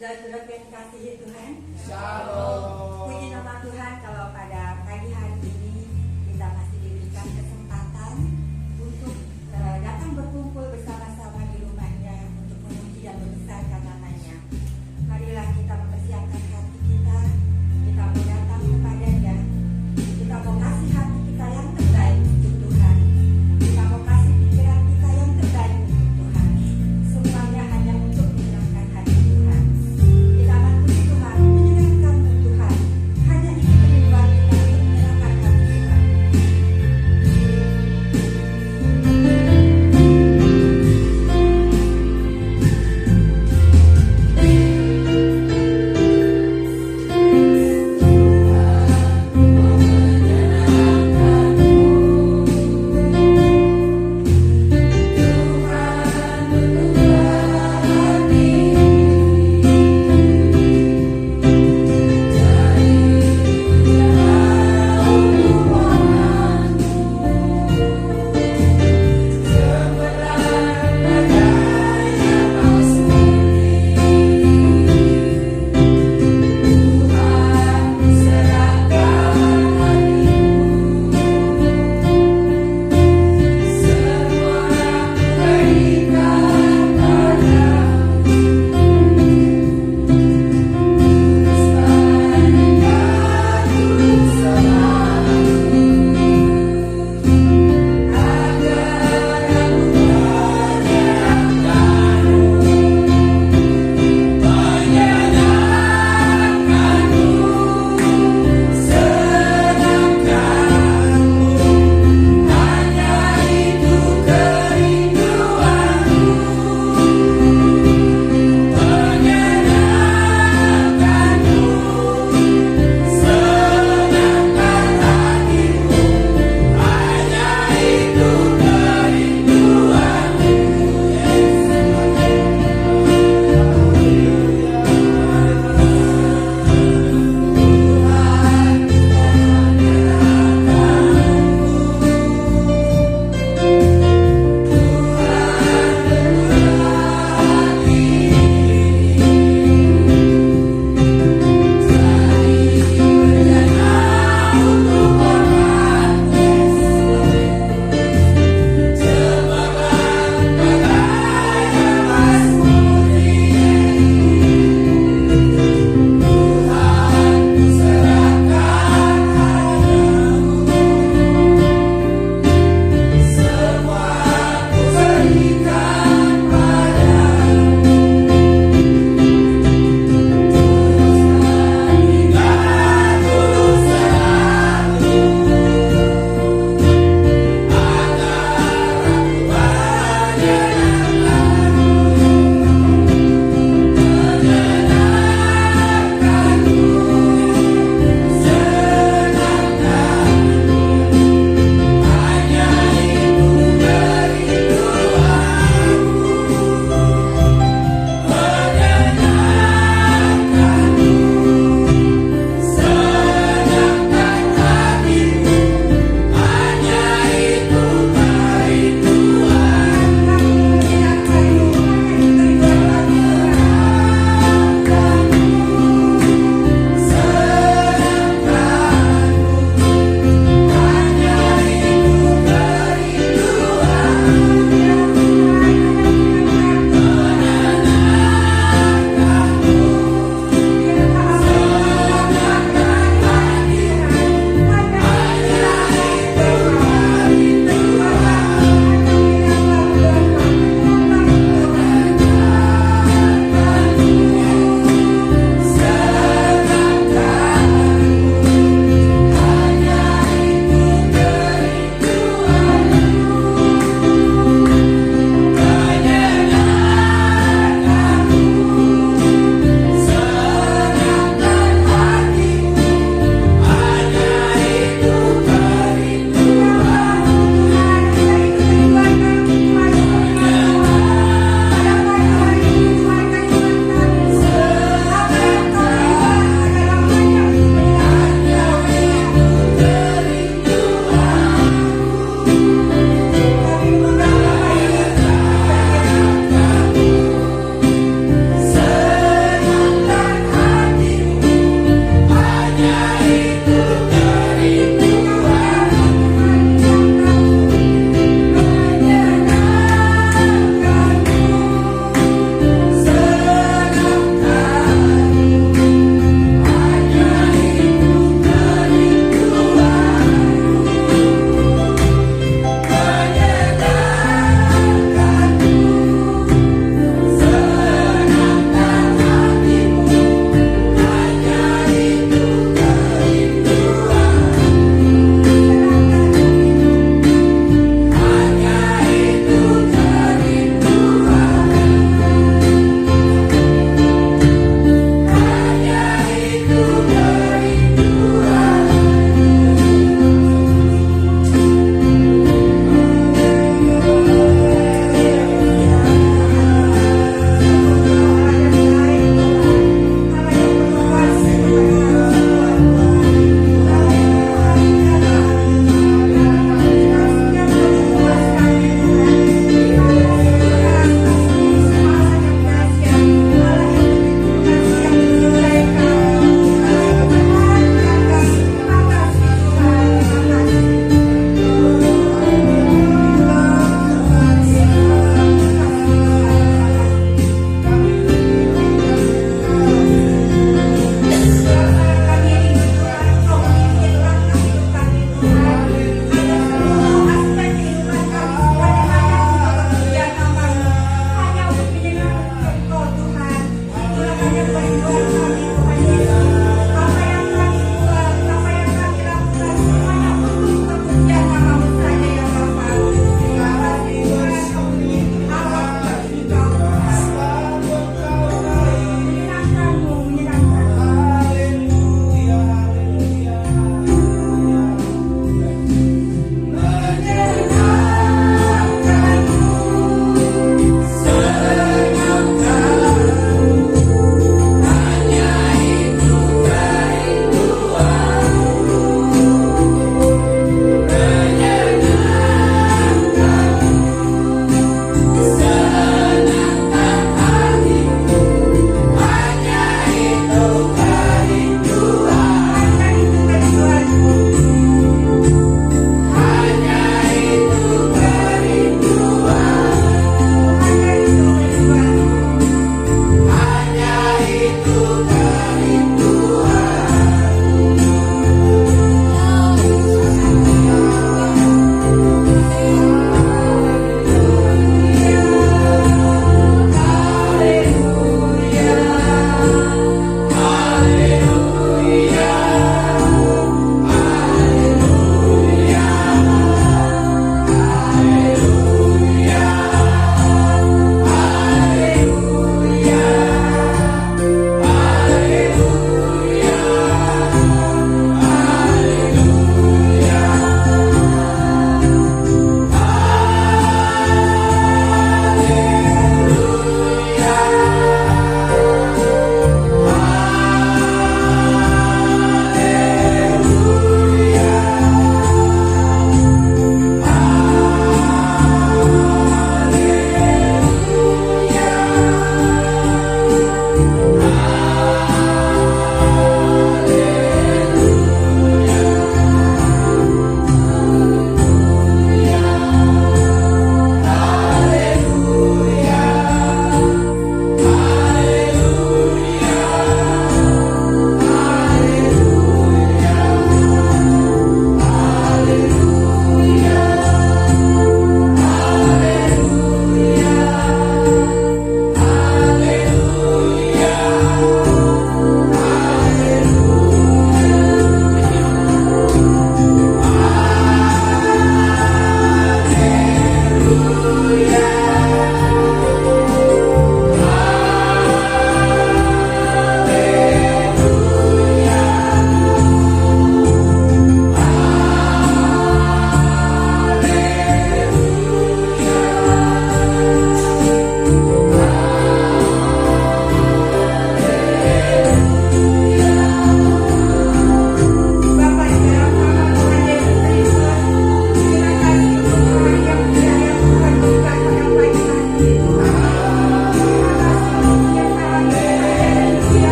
Saudara-saudara yang dikasihi Tuhan, Shalom. puji nama Tuhan kalau pada pagi hari ini kita masih diberikan kesempatan untuk datang berkumpul bersama-sama di rumahnya untuk memuji dan membesarkan namanya. Marilah kita mempersiapkan hati kita mau datang kepadanya, kita mau kasih hati kita yang terbaik untuk Tuhan, kita mau kasih pikiran kita yang terbaik untuk Tuhan. Semuanya hanya untuk menyenangkan hati Tuhan. Kita akan puji Tuhan, menyenangkan Tuhan. Hanya ini kerinduan kita untuk menyenangkan hati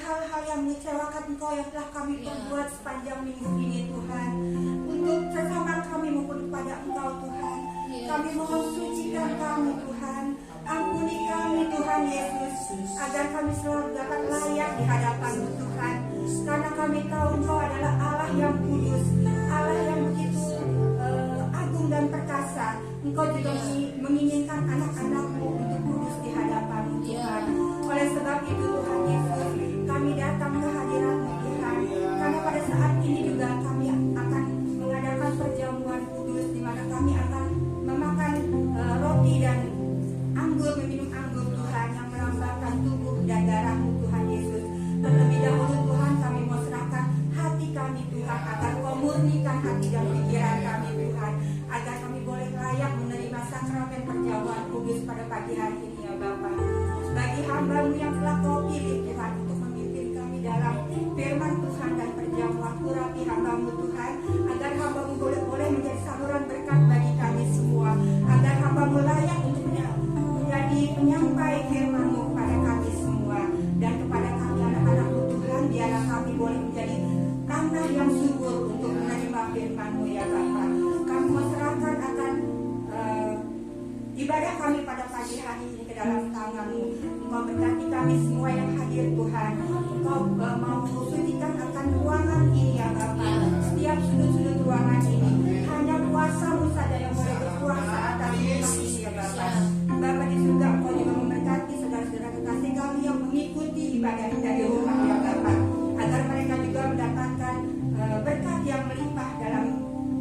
hal-hal yang mengecewakan Engkau yang telah kami perbuat sepanjang minggu ini Tuhan, untuk sesama kami maupun kepada Engkau Tuhan, kami mohon sucikan kami Tuhan, ampuni kami Tuhan Yesus, agar kami selalu dapat layak di hadapan-Mu Tuhan, karena kami tahu Engkau adalah Allah yang kudus, Allah yang begitu agung dan perkasa. Engkau juga menginginkan anak-anak-Mu untuk kudus di hadapan-Mu Tuhan. Oleh sebab itu Tuhan Yesus, kami datang ke hadirat-Mu Tuhan, karena pada saat ini juga kami akan mengadakan perjamuan kudus, di mana kami akan memakan roti dan anggur, meminum anggur Tuhan yang melambangkan tubuh dan darah-Mu Tuhan Yesus. Terlebih dahulu Tuhan, kami mau serahkan hati kami Tuhan, agar Kau murnikan hati dan pikiran kami Tuhan, agar kami boleh layak menerima sakramen perjamuan kudus pada pagi hari ini ya Bapa. Bagi hamba-Mu yang telah Kau pilih Tuhan untuk memimpin kami dalam firman Tuhan dan perjamuan, urapi hamba-Mu Tuhan, agar hamba-Mu boleh menjadi saluran berkat bagi kami semua, agar hamba-Mu layak untuk menjadi penyampai firman-Mu kepada kami semua, dan kepada kami anak-anak-Mu Tuhan, biarlah kami boleh menjadi tanah yang subur untuk menerima firman-Mu ya Bapa. Kami serahkan akan ibadah kami pada pagi hari ini ke dalam tangan-Mu. Engkau berkati kami semua yang hadir Tuhan. Engkau mau sucikan akan ruangan ini ya Bapa. Setiap sudut-sudut ruangan ini, hanya kuasa-Mu saja yang boleh berkuasa atas rumah ini ya Bapa. Bapa di surga, Engkau juga memberkati saudara-saudara kekasih kami yang mengikuti ibadah dari rumah ya Bapa, agar mereka juga mendapatkan berkat yang melimpah dalam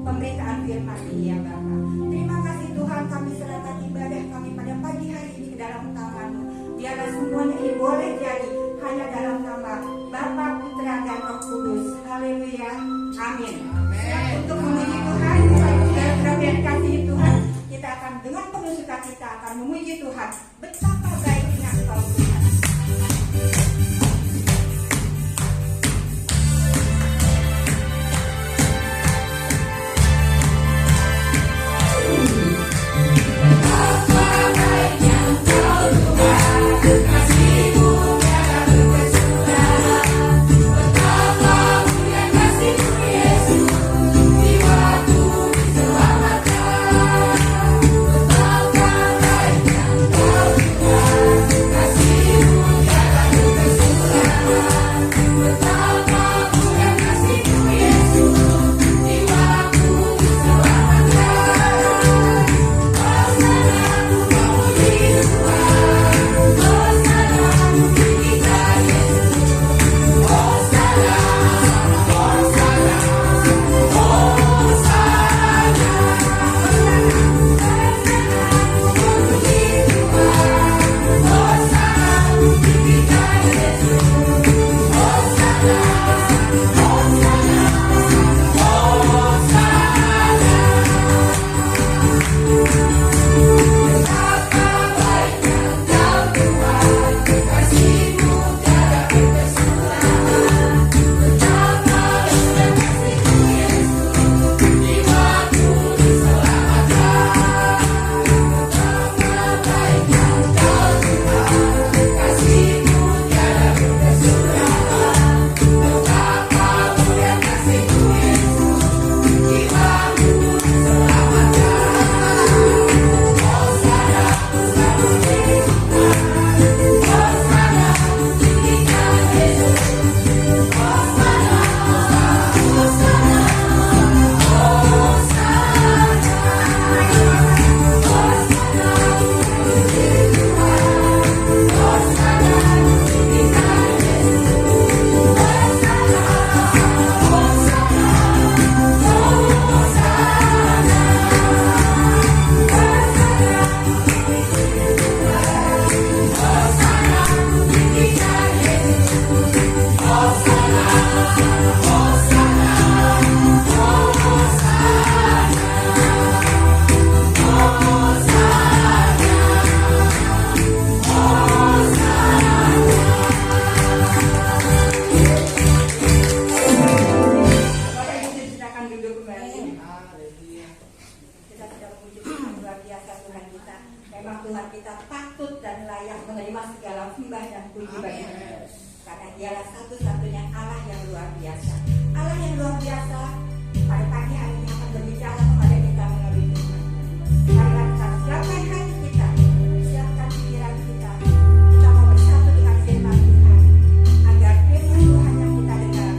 pemberitaan firman ini ya Bapa. Terima kasih Tuhan, kami serahkan ibadah kami pada pagi hari ini ke dalam tangan-Mu. Biarlah semuanya ini boleh jadi hanya dalam nama Bapa, Putra, dan Roh Kudus. Haleluya. Amin. Untuk memuji Tuhan, saudara-saudara yang dikasihi Tuhan, kita akan dengan penuh sukacita akan memuji Tuhan. Betapa baiknya Engkau Tuhan. Memang Tuhan kita patut dan layak menerima segala sembah dan puji bagi-Nya. Karena dialah satu-satunya Allah yang luar biasa. Allah yang luar biasa pada pagi hari ini akan berbicara kepada kita melalui firman. Marilah kita siapkan hati kita, siapkan pikiran kita. Kita mau bersatu dengan firman Tuhan, agar firman Tuhan yang kita dengar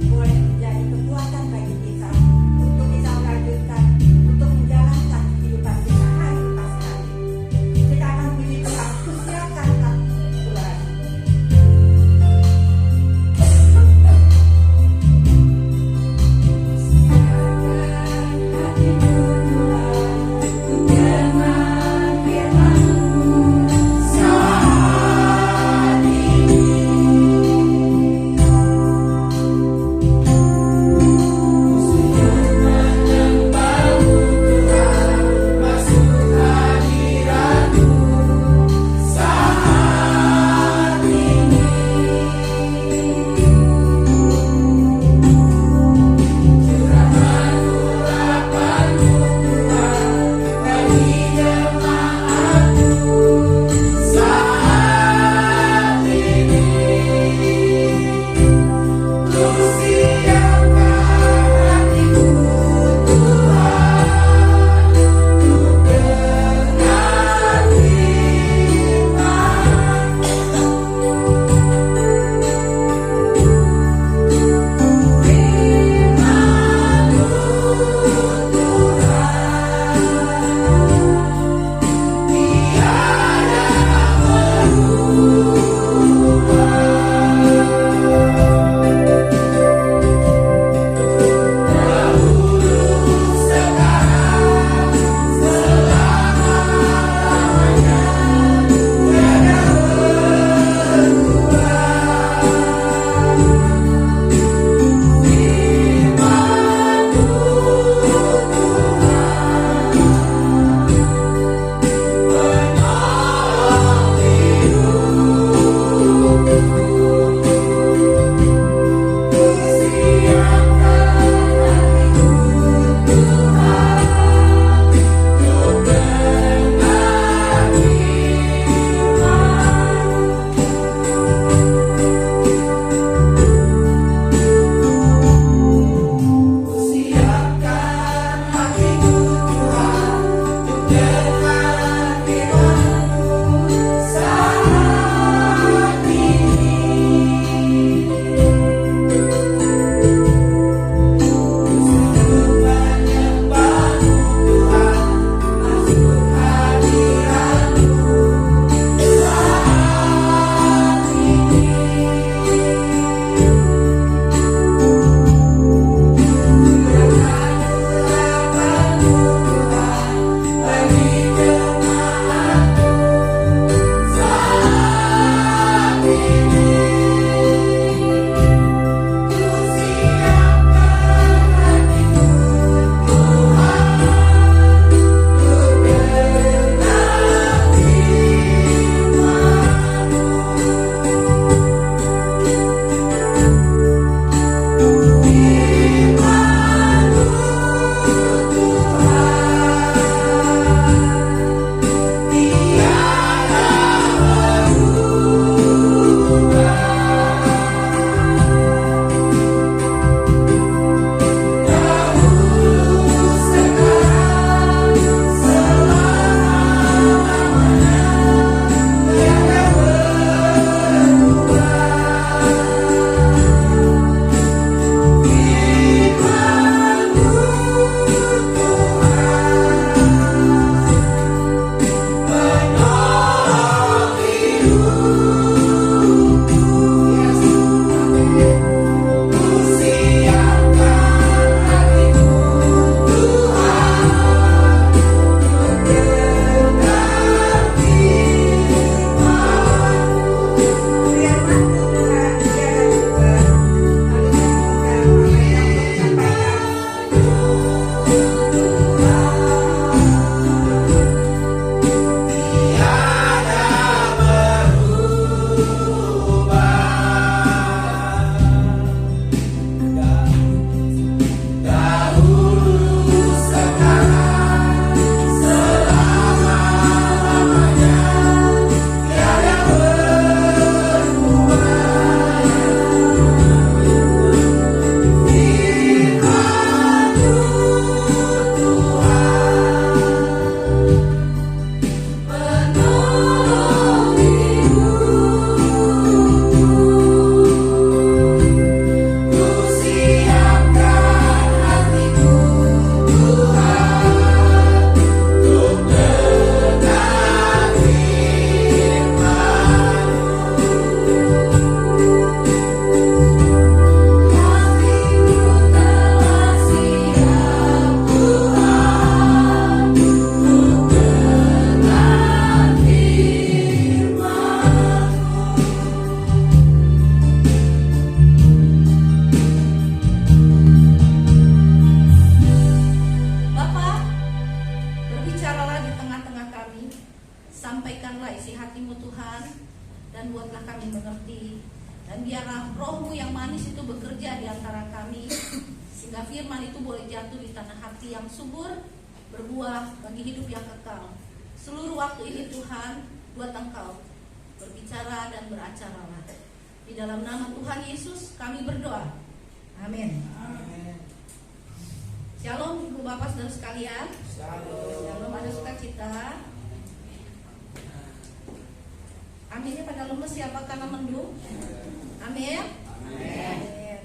boleh menjadi kekuatan bagi kita untuk kita melanjutkan, untuk menjalankan kehidupan kita hari lepas hari. Kita akan puji Tuhan, siapkan hati Tuhan. Bagi Berbicaralah di tengah-tengah kami, sampaikanlah isi hati-Mu Tuhan, dan buatlah kami mengerti. Dan biarlah Roh-Mu yang manis itu bekerja di antara kami, sehingga firman itu boleh jatuh di tanah hati yang subur, berbuah bagi hidup yang kekal. Seluruh waktu ini Tuhan, buat Engkau berbicara dan beracaralah. Di dalam nama Tuhan Yesus kami berdoa. Amin. Shalom Ibu Bapak Saudara sekalian. Shalom, ada sukacita. Aminnya pada lemes siapa karena mendung? Amin. Amin.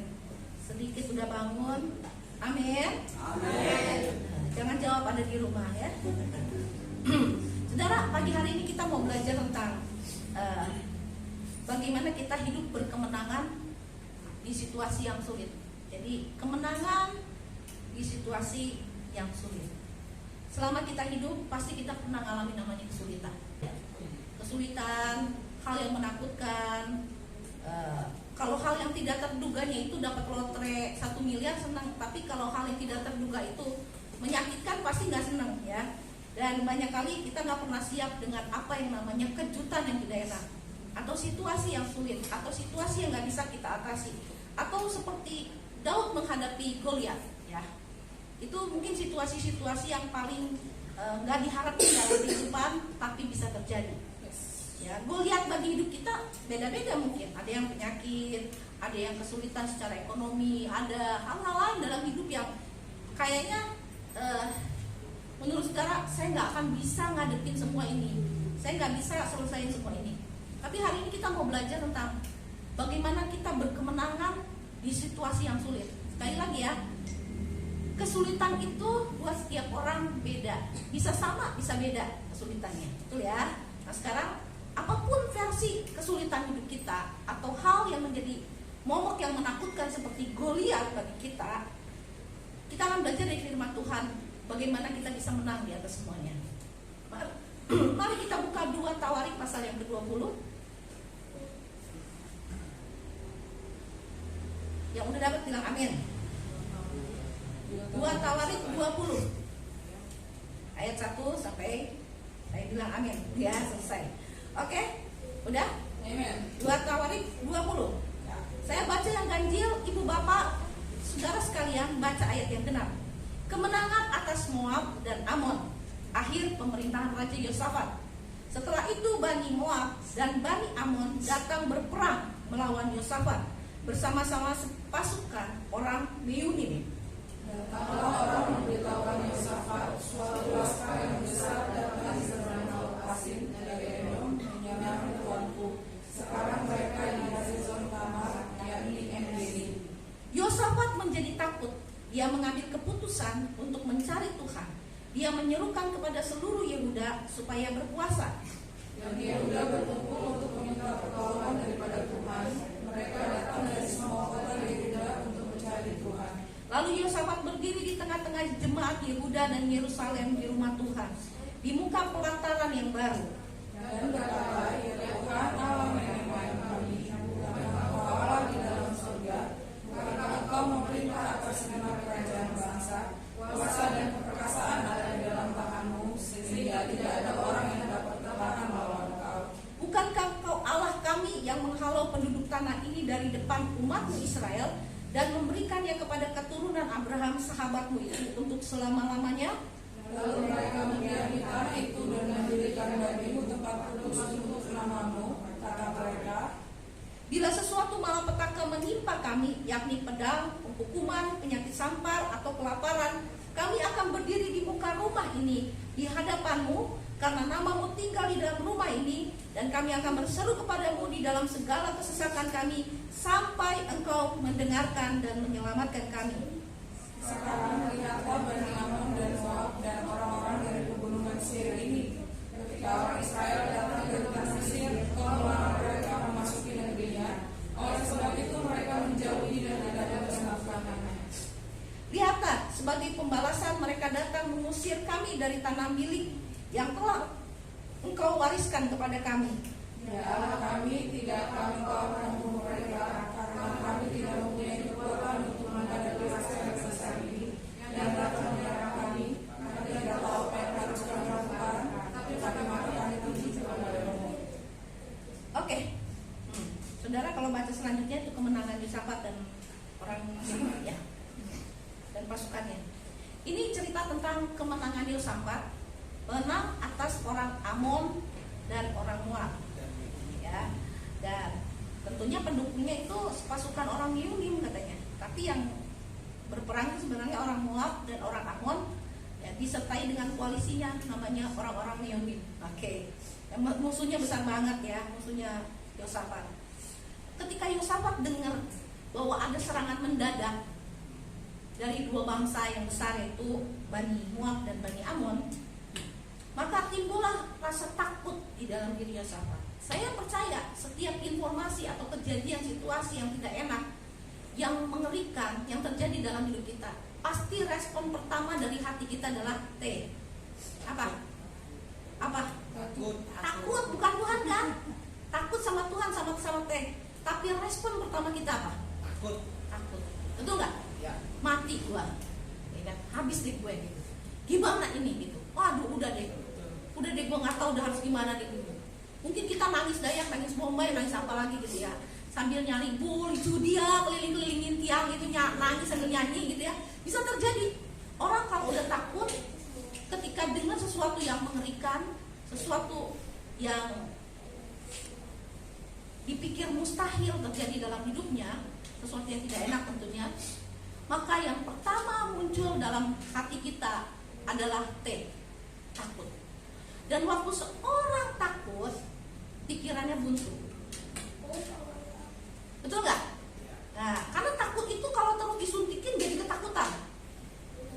Sedikit sudah bangun. Amin. Amin. Jangan jawab ada di rumah ya. Saudara, pagi hari ini kita mau belajar tentang bagaimana kita hidup berkemenangan di situasi yang sulit. Jadi kemenangan di situasi yang sulit. Selama kita hidup pasti kita pernah alami namanya kesulitan. Kesulitan, hal yang menakutkan. Kalau hal yang tidak terduganya itu dapat lotre 1 miliar senang, tapi kalau hal yang tidak terduga itu menyakitkan pasti nggak senang ya. Dan banyak kali kita nggak pernah siap dengan apa yang namanya kejutan yang tidak enak, atau situasi yang sulit, atau situasi yang nggak bisa kita atasi, atau seperti Daud menghadapi Goliat ya. Itu mungkin situasi-situasi yang paling nggak diharapkan dalam kehidupan, tapi bisa terjadi. Ya, Goliat bagi hidup kita beda-beda mungkin. Ada yang penyakit, ada yang kesulitan secara ekonomi, ada hal-hal lain dalam hidup yang kayaknya menurut saudara saya nggak akan bisa ngadepin semua ini, saya nggak bisa selesaiin semua ini. Tapi hari ini kita mau belajar tentang bagaimana kita berkemenangan di situasi yang sulit. Sekali lagi ya, kesulitan itu buat setiap orang beda, bisa sama bisa beda kesulitannya, betul ya. Nah sekarang apapun versi kesulitan hidup kita atau hal yang menjadi momok yang menakutkan seperti Goliat bagi kita akan belajar dari firman Tuhan bagaimana kita bisa menang di atas semuanya. Mari kita buka 2 Tawarik pasal yang ke-20. Yang udah dapat bilang amin. 2 Tawarik 20 ayat 1 sampai saya bilang amin. Ya selesai. Oke, udah? Amin. 2 Tawarik 20. Saya baca yang ganjil, ibu bapak, saudara sekalian baca ayat yang genap. Kemenangan atas Moab dan Amon, akhir pemerintahan Raja Yosafat. Setelah itu Bani Moab dan Bani Amon datang berperang melawan Yosafat bersama-sama pasukan orang Meunim. Datanglah orang memberitahukan Yosafat, suatu laskar yang besar datang dari seberang laut Asin dari Edom menyerang tuanku. Sekarang mereka di Hazezon Tamar, yakni En-Gedi. Yosafat menjadi takut. Dia mengambil keputusan untuk mencari Tuhan. Dia menyerukan kepada seluruh Yehuda supaya berpuasa. Dan Yehuda berkumpul untuk meminta pertolongan daripada Tuhan. Mereka datang dari semua kota Yehuda untuk mencari Tuhan. Lalu Yosafat berdiri di tengah-tengah jemaat Yehuda dan Yerusalem di rumah Tuhan, di muka pelataran yang baru. Dan berkata, ya Tuhan Allah nenek moyang kami, bukan Engkau Allah di dalam surga, bukankah Engkau memerintah atas segenap kerajaan bangsa, kuasa dan keperkasaan ada di dalam tanganmu, sehingga tidak ada orang yang dapat tertahan melawan Engkau. Bukankah Engkau Allah kami yang menghalau penduduk tanah ini dari depan umatmu Israel dan memberikannya kepada keturunan Abraham sahabatmu itu untuk selama-lamanya? Lalu mereka mendiami tanah itu dan mendirikan bagimu tempat kudus untuk namamu, kata mereka. Bila sesuatu malapetaka menimpa kami, yakni pedang, hukuman, penyakit sampar, atau kelaparan, kami akan berdiri di muka rumah ini di hadapanmu, karena namamu tinggal di dalam rumah ini, dan kami akan berseru kepadamu di dalam segala kesesakan kami, sampai engkau mendengarkan dan menyelamatkan kami. Sekarang lihatlah Bani Amon dan Moab dan orang-orang dari pegunungan Seir ini. Ketika orang Israel datang dari tanah Mesir, Engkau melarang mereka memasuki negerinya. Oleh sebab itu mereka menjauhi dan tidak dapat menafkahkannya. Lihatlah, sebagai pembalasan mereka datang mengusir kami dari tanah milik yang telah engkau wariskan kepada kami. Ya Allah kami, tidak akan Engkau membunuh mereka, karena kami tidak mempunyai kekuatan untuk menghadapi raksasa besar ini yang datang menyerang kami. Kami tidak tahu apa yang harus kami Saudara kalau baca selanjutnya itu kemenangan Yosafat dan orang ya dan pasukannya. Ini cerita tentang kemenangan Yosafat menang atas orang Amon dan orang Moab. Ya. Dan tentunya pendukungnya itu pasukan orang Yunim katanya. Tapi yang berperang itu sebenarnya orang Moab dan orang Amon, ya, disertai dengan koalisinya namanya orang-orang Yunim. Oke. Ya, musuhnya besar banget ya, musuhnya Yosafat. Ketika Yosafat dengar bahwa ada serangan mendadak dari dua bangsa yang besar, yaitu Bani Moab dan Bani Amon, maka timbullah rasa takut di dalam diri Yosafat. Saya percaya setiap informasi atau kejadian situasi yang tidak enak, yang mengerikan, yang terjadi dalam hidup kita, pasti respon pertama dari hati kita adalah T. Apa? Takut, bukan Tuhan kan? Takut sama Tuhan, sama T. Tapi respon pertama kita apa? Takut. Betul nggak? Ya. Mati gua, ya kan? Habis deh gue gitu. Gimana ini gitu? Waduh, udah deh gua nggak tahu udah harus gimana deh gitu. Mungkin kita nangis Dayak, nangis Bombay, nangis apa lagi gitu ya. Sambil nyari bul, dia keliling-kelilingin tiang gitu, nangis sambil nyanyi gitu ya. Bisa terjadi. Orang kalau udah takut, ketika dengar sesuatu yang mengerikan, sesuatu yang dipikir mustahil terjadi dalam hidupnya, sesuatu yang tidak enak tentunya, maka yang pertama muncul dalam hati kita adalah T, takut. Dan waktu seorang takut, pikirannya buntu. Betul nggak? Nah, karena takut itu kalau terus disuntikin jadi ketakutan.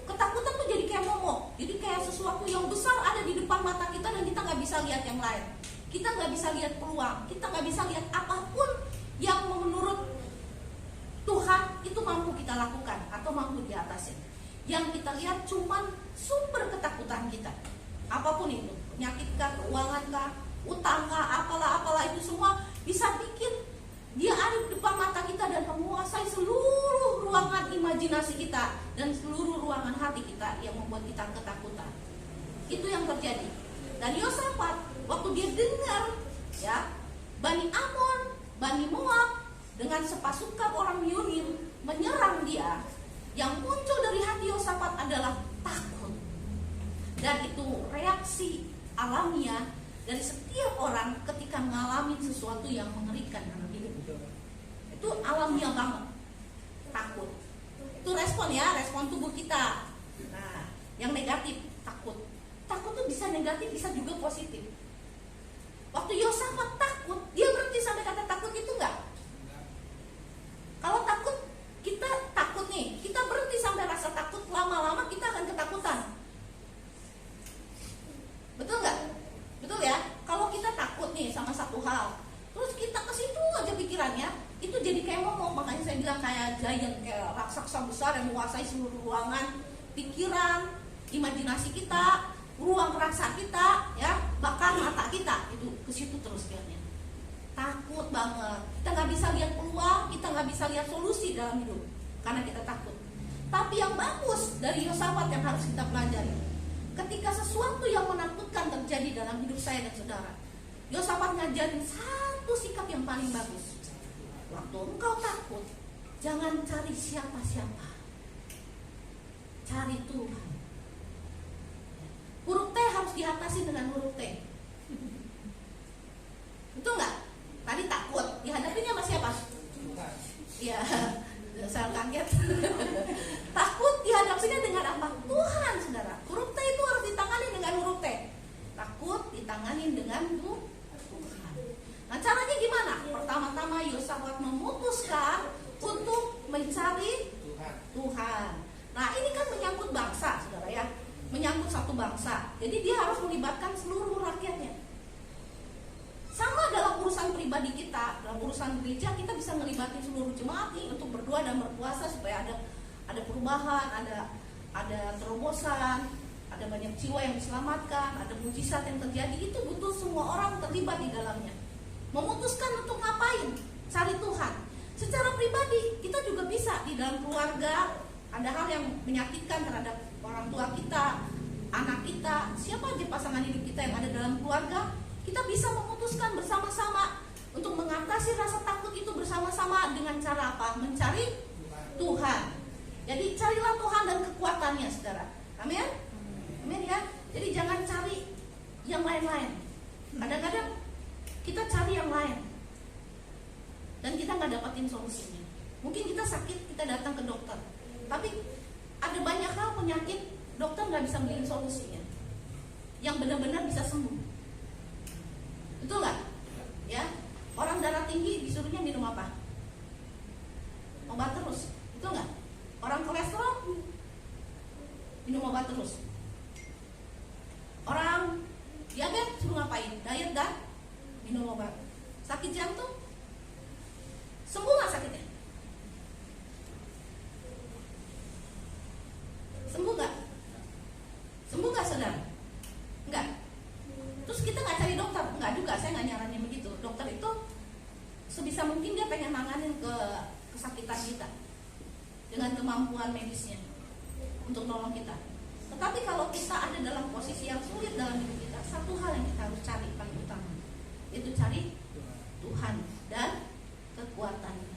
Ketakutan tuh jadi kayak momok, jadi kayak sesuatu yang besar ada di depan mata kita dan kita nggak bisa lihat yang lain. Kita nggak bisa lihat peluang, kita nggak bisa lihat apapun yang menurut Tuhan itu mampu kita lakukan atau mampu diatasin. Yang kita lihat cuman sumber ketakutan kita. Apapun itu, penyakit kah, keuangan kah, utang kah, apalah itu semua bisa bikin dia ada di depan mata kita dan menguasai seluruh ruangan imajinasi kita dan seluruh ruangan hati kita yang membuat kita ketakutan. Itu yang terjadi. Dan Yosafat waktu dia dengar ya Bani Amon, Bani Moab dengan sepasukan orang Yunim menyerang dia, yang muncul dari hati Yosafat adalah takut. Dan itu reaksi alamiah dari setiap orang ketika mengalami sesuatu yang mengerikan dalam hidup. Itu alamiah banget, takut. Itu respon ya, respon tubuh kita. Nah, yang negatif, takut. Takut itu bisa negatif, bisa juga positif. Waktu Yosafat takut, dia berhenti sampai kata takut itu enggak? Kalau takut, kita takut nih, kita berhenti sampai rasa takut, lama-lama kita akan ketakutan. Betul nggak? Betul ya? Kalau kita takut nih sama satu hal, terus kita ke situ aja pikirannya, itu jadi kayak momok. Makanya saya bilang kayak giant, kayak raksasa besar yang menguasai seluruh ruangan pikiran, imajinasi kita, ruang rasa kita, ya, bahkan mata kita, itu ke situ terus kayaknya. Takut banget. Kita nggak bisa lihat peluang, kita nggak bisa lihat solusi dalam hidup karena kita takut. Tapi yang bagus dari Yosafat yang harus kita pelajari, ketika sesuatu yang menakutkan terjadi dalam hidup saya dan saudara, Yosafat ngajarin satu sikap yang paling bagus. Waktu engkau takut, jangan cari siapa-siapa, cari Tuhan. Huruf T harus diatasi dengan huruf T. Betul nggak? Tadi takut, dihadapinya sama siapa? Iya, saya kaget. Takut dihadapinya dengan apa? Tuhan, saudara. Huruf T itu harus ditangani dengan huruf T. Takut ditangani dengan Tuhan. Nah, caranya gimana? Pertama-tama Yosafat memutuskan untuk mencari Tuhan. Nah, ini kan menyangkut bangsa, saudara ya. Menyangkut satu bangsa. Jadi dia harus melibatkan seluruh rakyatnya. Sama dalam urusan pribadi kita, dalam urusan gereja kita bisa ngelibatin seluruh jemaat nih untuk berdoa dan berpuasa supaya ada perubahan, ada terobosan, ada banyak jiwa yang diselamatkan, ada mujizat yang terjadi. Itu butuh semua orang terlibat di dalamnya. Memutuskan untuk ngapain? Cari Tuhan. Secara pribadi kita juga bisa di dalam keluarga ada hal yang menyakitkan terhadap orang tua kita, anak kita, siapa aja pasangan hidup kita yang ada dalam keluarga, kita bisa memutuskan bersama-sama Untuk mengatasi rasa takut itu bersama-sama dengan cara apa? Mencari Tuhan. Jadi carilah Tuhan dan kekuatannya, saudara. Amin? Amin ya. Jadi jangan cari yang lain-lain. Kadang-kadang kita cari yang lain dan kita nggak dapatin solusinya. Mungkin kita sakit, kita datang ke dokter, tapi ada banyak hal penyakit dokter nggak bisa beliin solusinya yang benar-benar bisa sembuh. Betul nggak? Ya, orang darah tinggi disuruhnya minum apa? Obat terus. Betul nggak? Orang kolesterol minum obat terus. Orang diabetes suruh ngapain? Diet dan minum obat. Sakit jantung sembuh nggak sakitnya? Sembuh nggak? Sembuh nggak, saudara? Enggak. Terus kita nggak cari dokter? Enggak juga, saya nggak nyaranin begitu. Dokter itu sebisa mungkin dia pengen nanganin kesakitan kita dengan kemampuan medisnya untuk nolong kita. Tetapi kalau kita ada dalam posisi yang sulit dalam hidup kita, satu hal yang kita harus cari paling utama, itu cari Tuhan dan kekuatannya.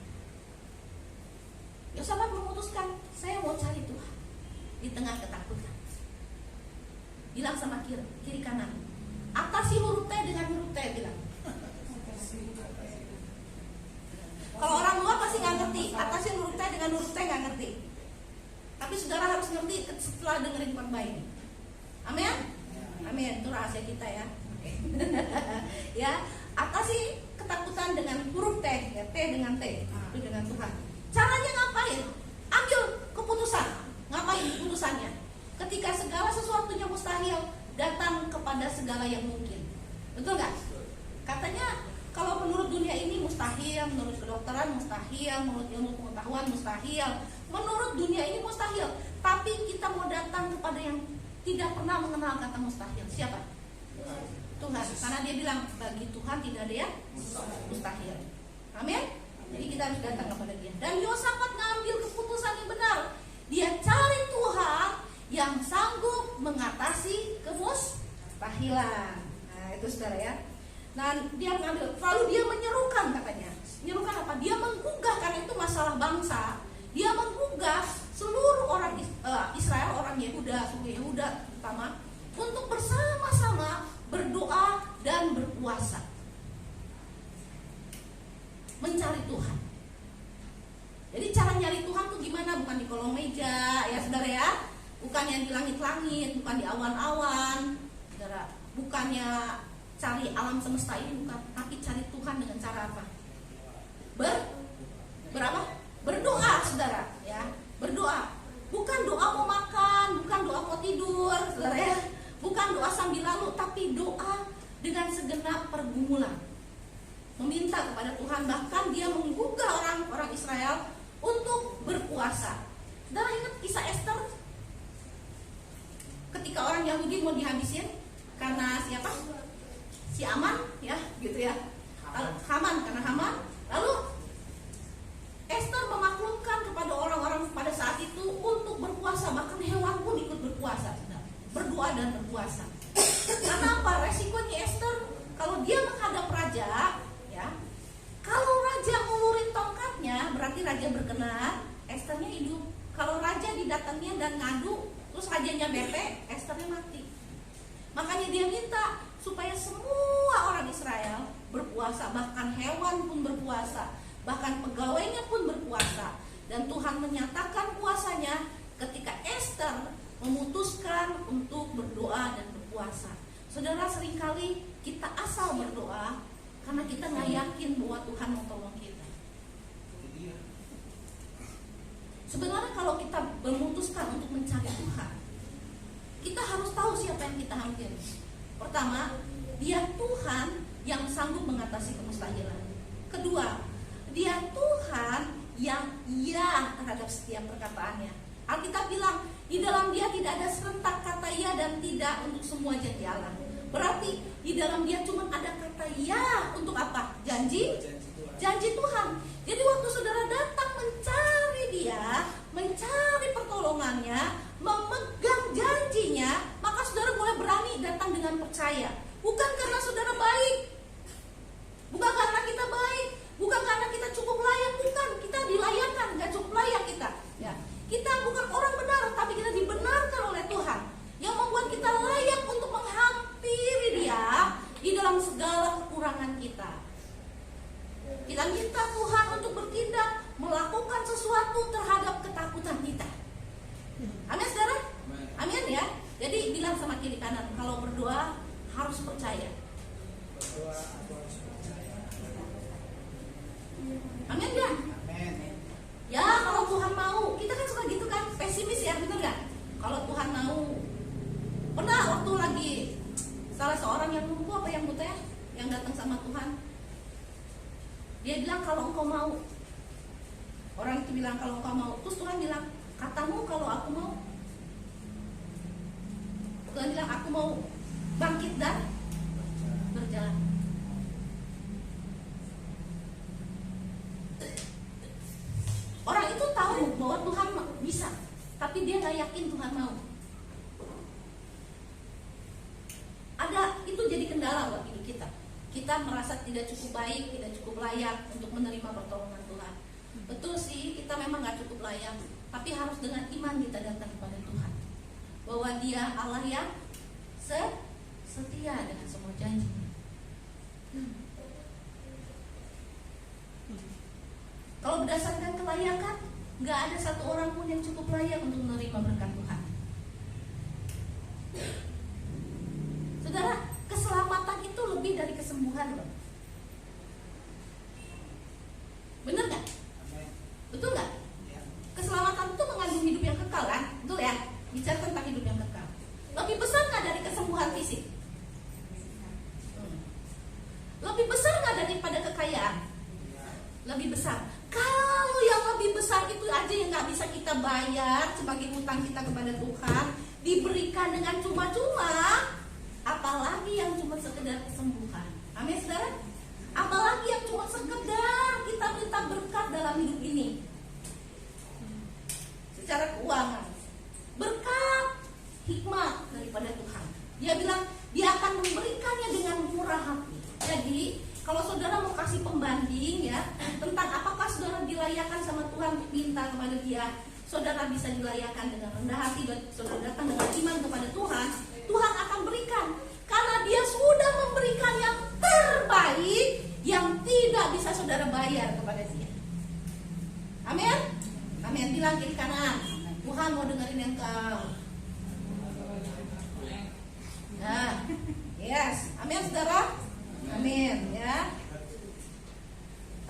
Yosafat memutuskan, saya mau cari Tuhan di tengah ketakutan. Bilang sama kiri kanan, atasi huruf T dengan huruf T, bilang. Kalau orang luar pasti nggak ngerti, atasi huruf T dengan huruf T nggak ngerti. Tapi saudara harus ngerti setelah dengerin khotbah ini. Amin? Amin. Itu rahasia kita ya. Ya, atasi ketakutan dengan huruf T, ya, T dengan T, itu dengan Tuhan. Caranya ngapain? Ambil keputusan. Ngapain keputusannya? Ketika segala sesuatunya mustahil, datang kepada segala yang mungkin. Betul nggak? Katanya kalau menurut dunia ini mustahil, menurut kedokteran mustahil, menurut ilmu pengetahuan mustahil, menurut dunia ini mustahil. Tapi kita mau datang kepada yang tidak pernah mengenal kata mustahil. Siapa? Tuhan. Karena dia bilang bagi Tuhan tidak ada yang mustahil. Amin. Jadi kita harus datang kepada dia. Dan Yosafat ngambil keputusan yang benar. Dia cari Tuhan yang sanggup mengatasi kemustahilan. Nah itu saudara ya. Nah dia mengambil, lalu dia menyerukan katanya. Menyerukan apa? Dia menggugah, karena itu masalah bangsa. Dia menggugah seluruh orang Israel, orang Yehuda, suku Yehuda terutama, untuk bersama-sama berdoa dan berpuasa, mencari Tuhan. Jadi cara nyari Tuhan tuh gimana? Bukan di kolong meja ya saudara ya, bukan yang di langit-langit, bukan di awan-awan, saudara. Bukannya cari alam semesta ini, bukan, tapi cari Tuhan dengan cara apa? Berdoa, saudara ya. Berdoa. Bukan doa mau makan, bukan doa mau tidur, saudara ya. Bukan doa sambil lalu, tapi doa dengan segenap pergumulan. Meminta kepada Tuhan, bahkan dia menggugah orang Israel untuk berpuasa. Saudara ingat kisah Esther? Ketika orang Yahudi mau dihabisin karena siapa? Si Haman ya, gitu ya. Haman, karena Haman. Lalu Esther memaklumkan kepada orang-orang pada saat itu untuk berpuasa, bahkan hewan pun ikut berpuasa, berdoa dan berpuasa. Karena apa? Resikonya Esther, kalau dia menghadap raja, ya, kalau raja ngulurin tongkatnya, berarti raja berkenan, Esthernya hidup. Kalau raja didatangnya dan ngadu, terus rajanya bete, Esthernya mati. Makanya dia minta supaya semua orang Israel berpuasa, bahkan hewan pun berpuasa, bahkan pegawainya pun berpuasa. Dan Tuhan menyatakan puasanya ketika Esther memutuskan untuk berdoa dan berpuasa. Saudara, seringkali kita asal berdoa karena kita nggak yakin bahwa Tuhan mau tolong kita. Sebenarnya kalau kita memutuskan untuk mencari Tuhan, kita harus tahu siapa yang kita hampiri. Pertama, dia Tuhan yang sanggup mengatasi kemustahilan. Kedua, dia Tuhan yang iya terhadap setiap perkataannya. Alkitab bilang, di dalam dia tidak ada serentak kata iya dan tidak untuk semua janji Allah. Berarti di dalam dia cuma ada kata ya untuk apa? Janji Tuhan. Jadi waktu saudara datang mencari dia, mencari pertolongannya, memegang janjinya, maka saudara mulai berani datang dengan percaya. Bukan karena saudara baik, bukan karena kita baik, Bukan karena kita cukup layak, bukan. Kita dilayakkan, nggak cukup layak kita. Ya, kita bukan orang benar, tapi kita dibenarkan oleh Tuhan, yang membuat kita layak untuk menghampiri Dia di dalam segala kekurangan kita. Kita minta Tuhan untuk bertindak, melakukan sesuatu terhadap ketakutan kita. Amin, saudara? Amin ya. Jadi bilang sama kiri kanan, kalau berdoa harus percaya. Amin ya. Ya, kalau Tuhan mau, kita kan suka gitu kan, pesimis ya, betul nggak? Kalau Tuhan mau, pernah waktu lagi salah seorang yang lumpuh apa yang buta ya, yang datang sama Tuhan, dia bilang kalau engkau mau. Orang itu bilang kalau engkau mau, terus Tuhan bilang, katamu kalau aku mau. Tuhan bilang aku mau bangkit dan berjalan. Orang itu tahu bahwa Tuhan bisa, tapi dia nggak yakin Tuhan mau. Ada, itu jadi kendala buat hidup kita. Kita merasa tidak cukup baik, tidak cukup layak untuk menerima pertolongan Tuhan. Betul sih, kita memang nggak cukup layak, tapi harus dengan iman kita datang kepada Tuhan, bahwa Dia Allah yang setia dengan semua janji. Kalau berdasarkan kelayakan, nggak ada satu orang pun yang cukup layak untuk menerima berkat Tuhan. Saudara, keselamatan itu lebih dari kesembuhan loh. Bener nggak? Betul nggak? Keselamatan itu mengandung hidup yang kekal kan? Betul ya? Bicara tentang hidup yang kekal. Lebih besar nggak dari kesembuhan fisik? Lebih besar nggak daripada kekayaan? Lebih besar. Kalau yang lebih besar itu aja yang nggak bisa kita bayar sebagai hutang kita kepada Tuhan, diberikan dengan cuma-cuma, apalagi yang cuma sekedar kesembuhan. Amin, saudara? Apalagi yang cuma sekedar kita minta berkat dalam hidup ini, secara keuangan, berkat hikmat daripada Tuhan. Dia bilang Dia akan memberikannya dengan murah hati. Jadi kalau saudara mau kasih pembanding ya tentang apakah saudara dilayakan sama Tuhan, minta kepada Dia, saudara bisa dilayakan dengan rendah hati, saudara datang dengan iman kepada Tuhan, Tuhan akan berikan. Karena Dia sudah memberikan yang terbaik yang tidak bisa saudara bayar kepada Dia. Amin? Amin. Bilang kiri kanan, Tuhan mau dengerin engkau. Nah, yes. Amin, saudara? Amin ya.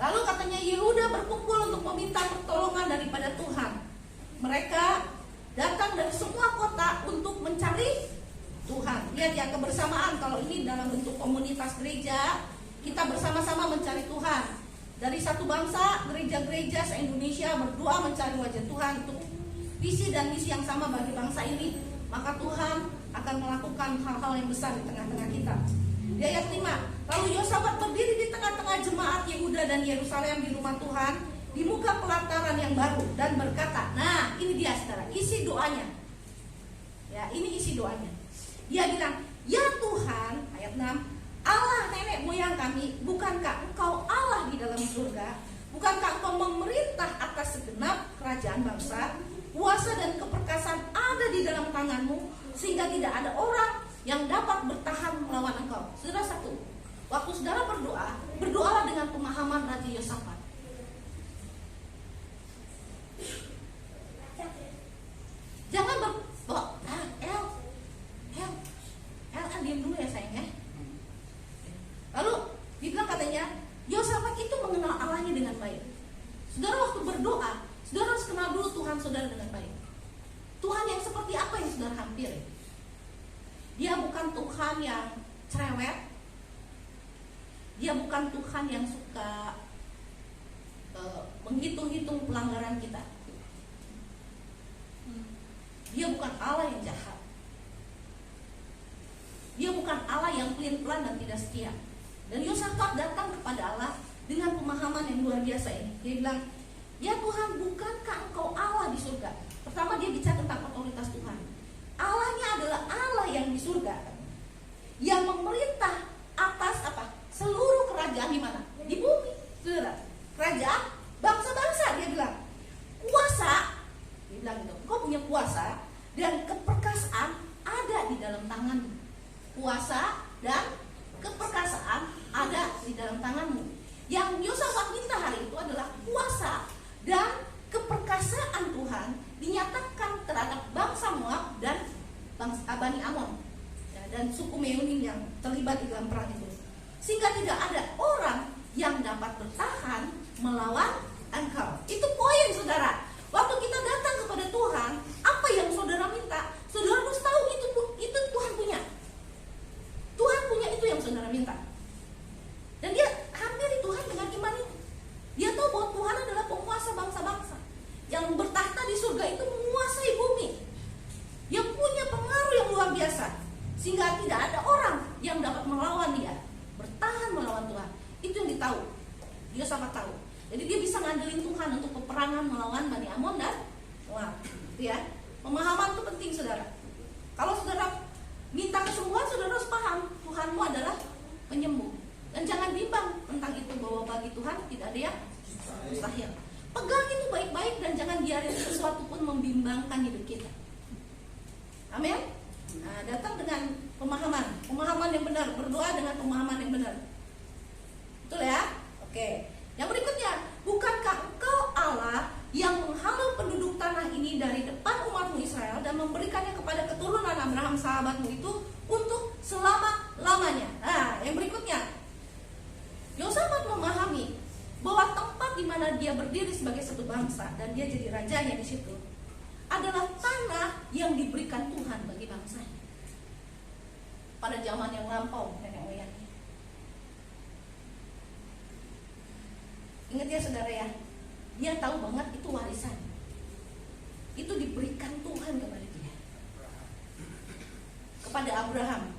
Lalu katanya Yehuda berkumpul untuk meminta pertolongan daripada Tuhan. Mereka datang dari semua kota untuk mencari Tuhan. Lihat ya, kebersamaan. Kalau ini dalam bentuk komunitas gereja, kita bersama-sama mencari Tuhan. Dari satu bangsa, gereja-gereja se-Indonesia berdoa mencari wajah Tuhan untuk visi dan misi yang sama bagi bangsa ini. Maka Tuhan akan melakukan hal-hal yang besar di tengah-tengah kita. Di ayat 5, lalu Yosafat berdiri di tengah-tengah jemaat Yehuda dan Yerusalem di rumah Tuhan, di muka pelataran yang baru, dan berkata, nah ini dia saudara, isi doanya. Ya, ini isi doanya. Dia bilang, ya Tuhan, ayat 6, Allah nenek moyang kami, bukankah engkau Allah di dalam surga? Bukankah engkau memerintah atas segenap kerajaan bangsa? Kuasa dan keperkasaan ada di dalam tanganmu, sehingga tidak ada orang yang dapat bertahan melawan engkau. Saudara, satu, waktu saudara berdoa, berdoalah dengan pemahaman Raja Yosafat. Jangan diam dulu ya sayang ya. Lalu dibilang katanya Yosafat itu mengenal Allahnya dengan baik. Saudara waktu berdoa, saudara harus kenal dulu Tuhan saudara dengan baik. Tuhan yang seperti apa yang saudara hampiri? Dia bukan Tuhan yang cerewet. Dia bukan Tuhan yang suka menghitung-hitung pelanggaran kita. Dia bukan Allah yang jahat. Dia bukan Allah yang pelin-pelan dan tidak setia. Dan Yosafat datang kepada Allah dengan pemahaman yang luar biasa ini. Dia bilang, ya Tuhan, bukankah engkau Allah di surga? Pertama dia bicara tentang otoritas Tuhan. Allahnya adalah Allah yang di surga, yang memerintah atas apa? Seluruh kerajaan di mana? Di bumi. Saudara, kerajaan bangsa-bangsa, dia bilang. Kuasa, dia bilang gitu, engkau punya kuasa dan keperkasaan ada di dalam tanganmu. Kuasa dan keperkasaan ada di dalam tanganmu. Yang Yosafat minta hari itu adalah kuasa dan keperkasaan Tuhan dinyatakan terhadap bangsa Moab dan bangsa Bani Amon, ya, dan suku Meunim yang terlibat di dalam perang itu, sehingga tidak ada orang yang dapat bertahan melawan engkau. Itu poin, saudara. Waktu kita datang kepada Tuhan, apa yang saudara minta, saudara harus tahu itu Tuhan punya. Tuhan punya itu yang saudara minta. Dan dia hampiri Tuhan dengan iman itu. Dia tahu bahwa Tuhan adalah penguasa bangsa-bangsa, yang bertahta di surga itu menguasai bumi, yang punya pengaruh yang luar biasa, sehingga tidak ada orang yang dapat melawan dia, bertahan melawan Tuhan. Itu yang ditahu. Dia sangat tahu. Jadi dia bisa ngandelin Tuhan untuk peperangan melawan Bani Amon dan Moab. Ya, pemahaman itu penting, saudara. Kalau saudara minta kesembuhan, saudara harus paham Tuhanmu adalah penyembuh. Dan jangan bimbang tentang itu, bahwa bagi Tuhan tidak ada yang mustahil. Pegang itu baik-baik dan jangan biarin sesuatu pun membimbangkan hidup kita. Amin. Nah, datang dengan pemahaman yang benar, berdoa dengan pemahaman yang benar. Betul ya? Oke. Yang berikutnya, bukankah engkau Allah yang menghalau penduduk tanah ini dari depan umatmu Israel dan memberikannya kepada keturunan Abraham sahabatmu itu untuk selama-lamanya? Nah, yang berikutnya, Yosafat memahami bahwa tempat di mana dia berdiri sebagai satu bangsa dan dia jadi rajanya di situ adalah tanah yang diberikan Tuhan bagi bangsanya pada zaman yang lampau, nenek moyangnya. Ingat ya, saudara ya, dia tahu banget itu warisan, itu diberikan Tuhan kepada dia, kepada Abraham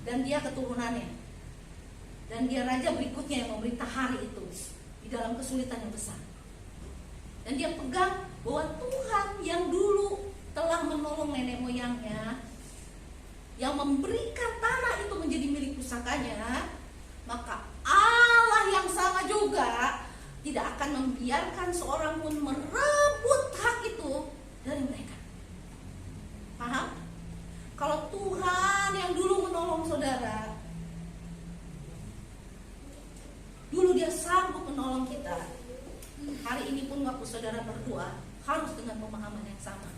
dan dia keturunannya. Dan dia raja berikutnya yang memerintah hari itu di dalam kesulitan yang besar. Dan dia pegang bahwa Tuhan yang dulu telah menolong nenek moyangnya, yang memberikan tanah itu menjadi milik pusakanya, maka Allah yang sama juga tidak akan membiarkan seorang pun merebut hak itu dari mereka. Paham? Kalau Tuhan yang dulu menolong saudara, dulu dia sanggup menolong kita, hari ini pun waktu saudara berdoa harus dengan pemahaman yang sama.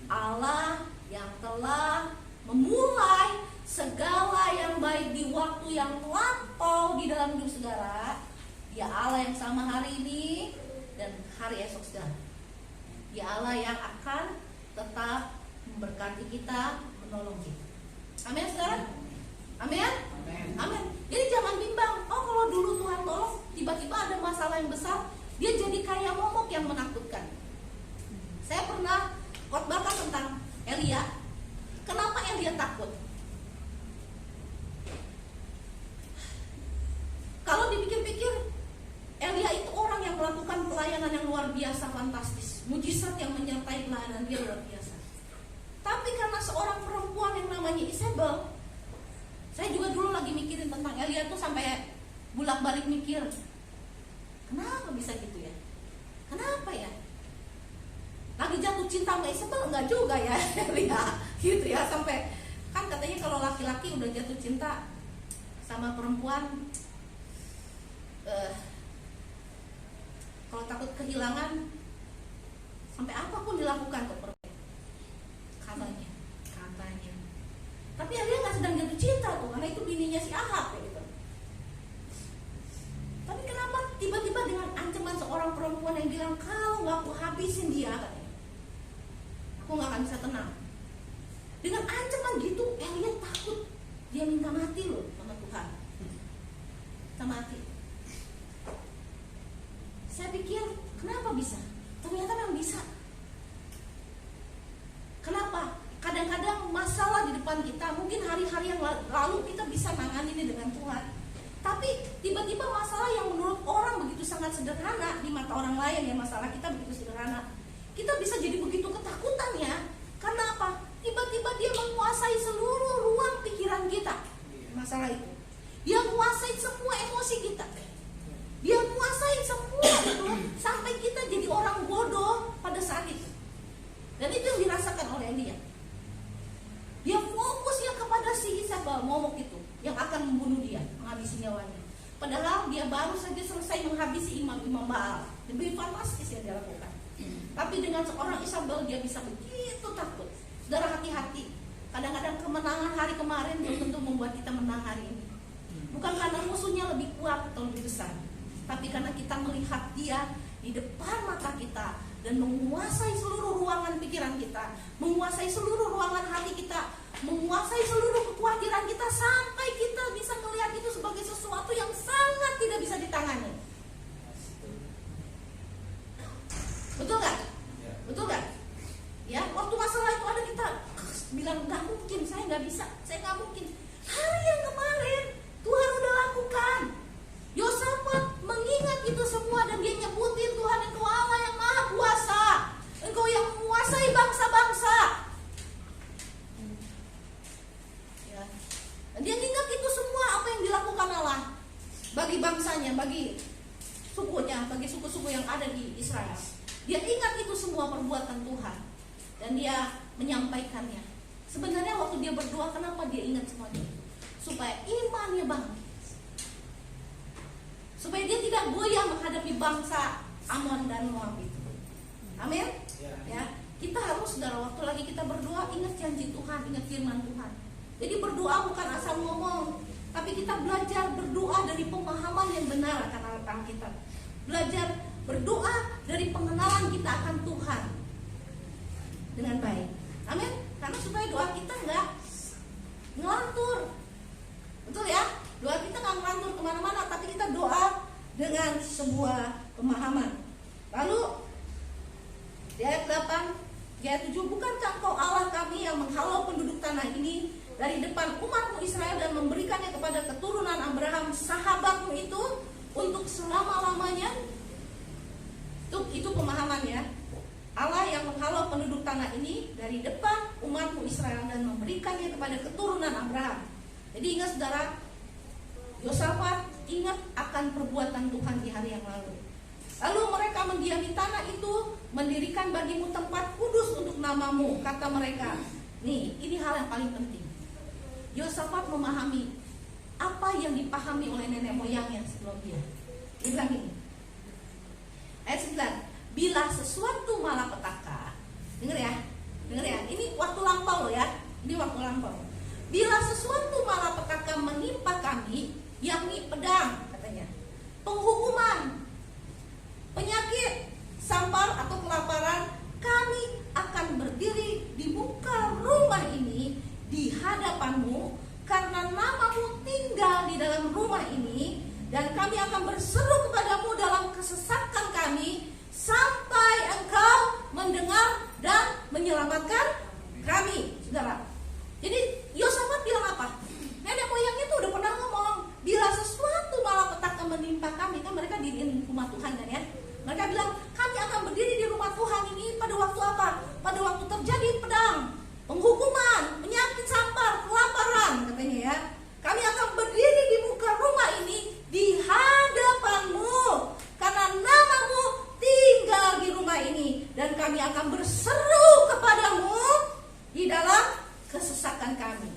Allah yang telah memulai segala yang baik di waktu yang lampau di dalam hidup saudara, dia Allah yang sama hari ini dan hari esok saudara. Dia Allah yang akan tetap memberkati kita, menolong kita. Amin, saudara? Amin? Amin. Jadi jangan bimbang, oh kalau dulu Tuhan tolong, tiba-tiba ada masalah yang besar, dia jadi kayak momok yang menakutkan. Saya pernah khotbahkan tentang Elia. Kenapa Elia takut? Kalau dipikir-pikir, Elia itu orang yang melakukan pelayanan yang luar biasa, fantastis, mujizat yang menyertai pelayanan dia luar biasa. Tapi karena seorang perempuan yang namanya Isabel, saya juga dulu lagi mikirin tentang Elia tuh sampai bolak-balik mikir, kenapa bisa gitu ya? Kenapa ya? Lagi jatuh cinta sama Isabel enggak juga ya Elia, gitu ya, sampai kan katanya kalau laki-laki udah jatuh cinta sama perempuan, kalau takut kehilangan sampai apapun dilakukan ke perempuan, katanya. Tapi Elia nggak sedang jatuh cinta tuh, karena itu bininya si Ahab gitu. Tapi kenapa tiba-tiba dengan ancaman seorang perempuan yang bilang kalau nggak aku habisin dia, katanya, aku nggak akan bisa tenang. Dengan ancaman gitu, Elia takut, dia minta mati loh sama Tuhan, minta mati. Saya pikir kenapa bisa? Ternyata memang bisa. Kenapa? Kadang-kadang masalah di depan kita, mungkin hari-hari yang lalu kita bisa nangani ini dengan Tuhan, tapi tiba-tiba masalah yang menurut orang begitu sangat sederhana, di mata orang lain ya masalah kita begitu sederhana, kita bisa jadi begitu ketakutan ya. Karena apa? Tiba-tiba dia menguasai seluruh ruang pikiran kita. Masalah itu dia menguasai semua emosi kita. Dia menguasai semua itu sampai kita jadi orang bodoh pada saat itu. Dan itu yang dirasakan oleh Elia. Dia fokusnya kepada si Isabel momok itu yang akan membunuh dia, menghabisi nyawanya. Padahal dia baru saja selesai menghabisi imam-imam Baal. Lebih fantastis yang dia lakukan. Tapi dengan seorang Isabel dia bisa begitu takut. Saudara, hati-hati. Kadang-kadang kemenangan hari kemarin belum tentu membuat kita menang hari ini. Bukan karena musuhnya lebih kuat atau lebih besar, tapi karena kita melihat dia di depan mata kita dan menguasai seluruh ruangan pikiran kita, menguasai seluruh ruangan hati kita, menguasai seluruh kekhawatiran kita, sampai kita bisa melihat itu sebagai sesuatu yang sangat tidak bisa ditangani. Betul nggak? Betul nggak? Ya, waktu masalah itu ada kita bilang nggak mungkin, saya nggak bisa, saya nggak mungkin. Hari yang kemarin Tuhan udah lakukan. Yosafat mengingat itu semua dan dia nyebutin, Tuhan Engkau Allah yang Maha Kuasa, Engkau yang menguasai bangsa-bangsa. Ya. Dan dia ingat itu semua apa yang dilakukan Allah bagi bangsanya, bagi sukunya, bagi suku-suku yang ada di Israel. Dia ingat itu semua perbuatan Tuhan dan dia menyampaikannya. Sebenarnya waktu dia berdoa, kenapa dia ingat semuanya? Supaya imannya bangkit, supaya dia tidak goyah menghadapi bangsa Amon dan Moab itu. Amin. Ya, kita harus, saudara, waktu lagi kita berdoa ingat janji Tuhan, ingat firman Tuhan. Jadi berdoa bukan asal ngomong, tapi kita belajar berdoa dari pemahaman yang benar akan Alkitab. Belajar berdoa dari pengenalan kita akan Tuhan dengan baik. Amin. Karena supaya doa kita nggak ngelantur. Betul ya? Doa kita nggak ngelantur kemana-mana, tapi kita doa dengan sebuah pemahaman. Lalu di ayat 8, di ayat 7, bukankah Engkau Allah kami yang menghalau penduduk tanah ini dari depan umatmu Israel dan memberikannya kepada keturunan Abraham sahabatmu itu untuk selama-lamanya? Itu pemahamannya. Allah yang menghalau penduduk tanah ini dari depan umatmu Israel dan memberikannya kepada keturunan Abraham. Jadi ingat, saudara, Yosafat ingat akan perbuatan Tuhan di hari yang lalu. Lalu mereka mendiami tanah itu, mendirikan bagimu tempat kudus untuk namamu, kata mereka. Nih, ini hal yang paling penting. Yosafat memahami apa yang dipahami oleh nenek moyangnya sebelum dia. Dia bilang ini, ayat 9, bila sesuatu malapetaka, dengar ya, ini waktu lampau loh ya, ini waktu lampau. Bila sesuatu malapetaka menimpa kami, yakni pedang, katanya, penghukuman, penyakit, sampar atau kelaparan, kami akan berdiri di muka rumah ini di hadapanmu, karena namamu tinggal di dalam rumah ini, dan kami akan berseru kepadamu dalam kesesakan kami, sampai engkau mendengar dan menyelamatkan kami. Saudara, jadi Yosafat bilang apa? Nenek moyangnya tuh udah pernah ngomong, bila sesuatu malapetaka menimpa kami, kan mereka diriin rumah Tuhan kan ya. Mereka bilang, kami akan berdiri di rumah Tuhan ini pada waktu apa? Pada waktu terjadi pedang, penghukuman, penyakit, sampar, kelaparan, katanya ya. Kami akan berdiri di muka rumah ini di hadapanmu, karena namamu tinggal di rumah ini, dan kami akan berseru kepadamu di dalam kesesakan kami,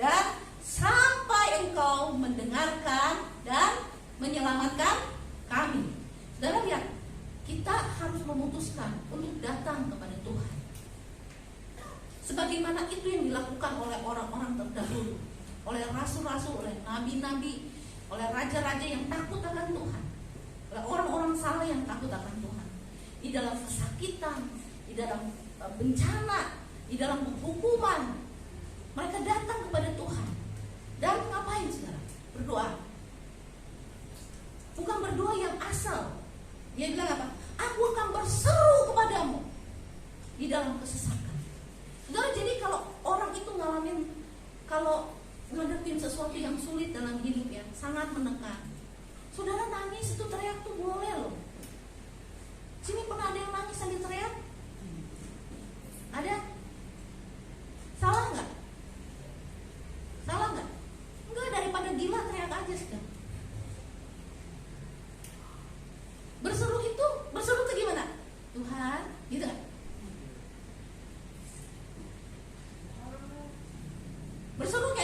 dan sampai engkau mendengarkan dan menyelamatkan kami. Saudara lihat, kita harus memutuskan untuk datang kepada Tuhan, sebagaimana itu yang dilakukan oleh orang-orang terdahulu, oleh rasul-rasul, oleh nabi-nabi, oleh raja-raja yang takut akan Tuhan, oleh orang-orang saleh yang takut akan Tuhan. Di dalam kesakitan, di dalam bencana, di dalam hukuman, mereka datang kepada Tuhan. Dan ngapain, saudara? Berdoa. Bukan berdoa yang asal. Dia bilang apa? Aku akan berseru kepadamu di dalam kesesakan. Saudara, jadi kalau orang itu ngalamin, kalau ngadepin sesuatu yang sulit dalam hidup ya, sangat menekan, saudara nangis itu, teriak tuh boleh loh. Sini pernah ada yang nangis sambil teriak? Ada? Salah nggak? Salah nggak? Enggak, daripada gila teriak aja sudah.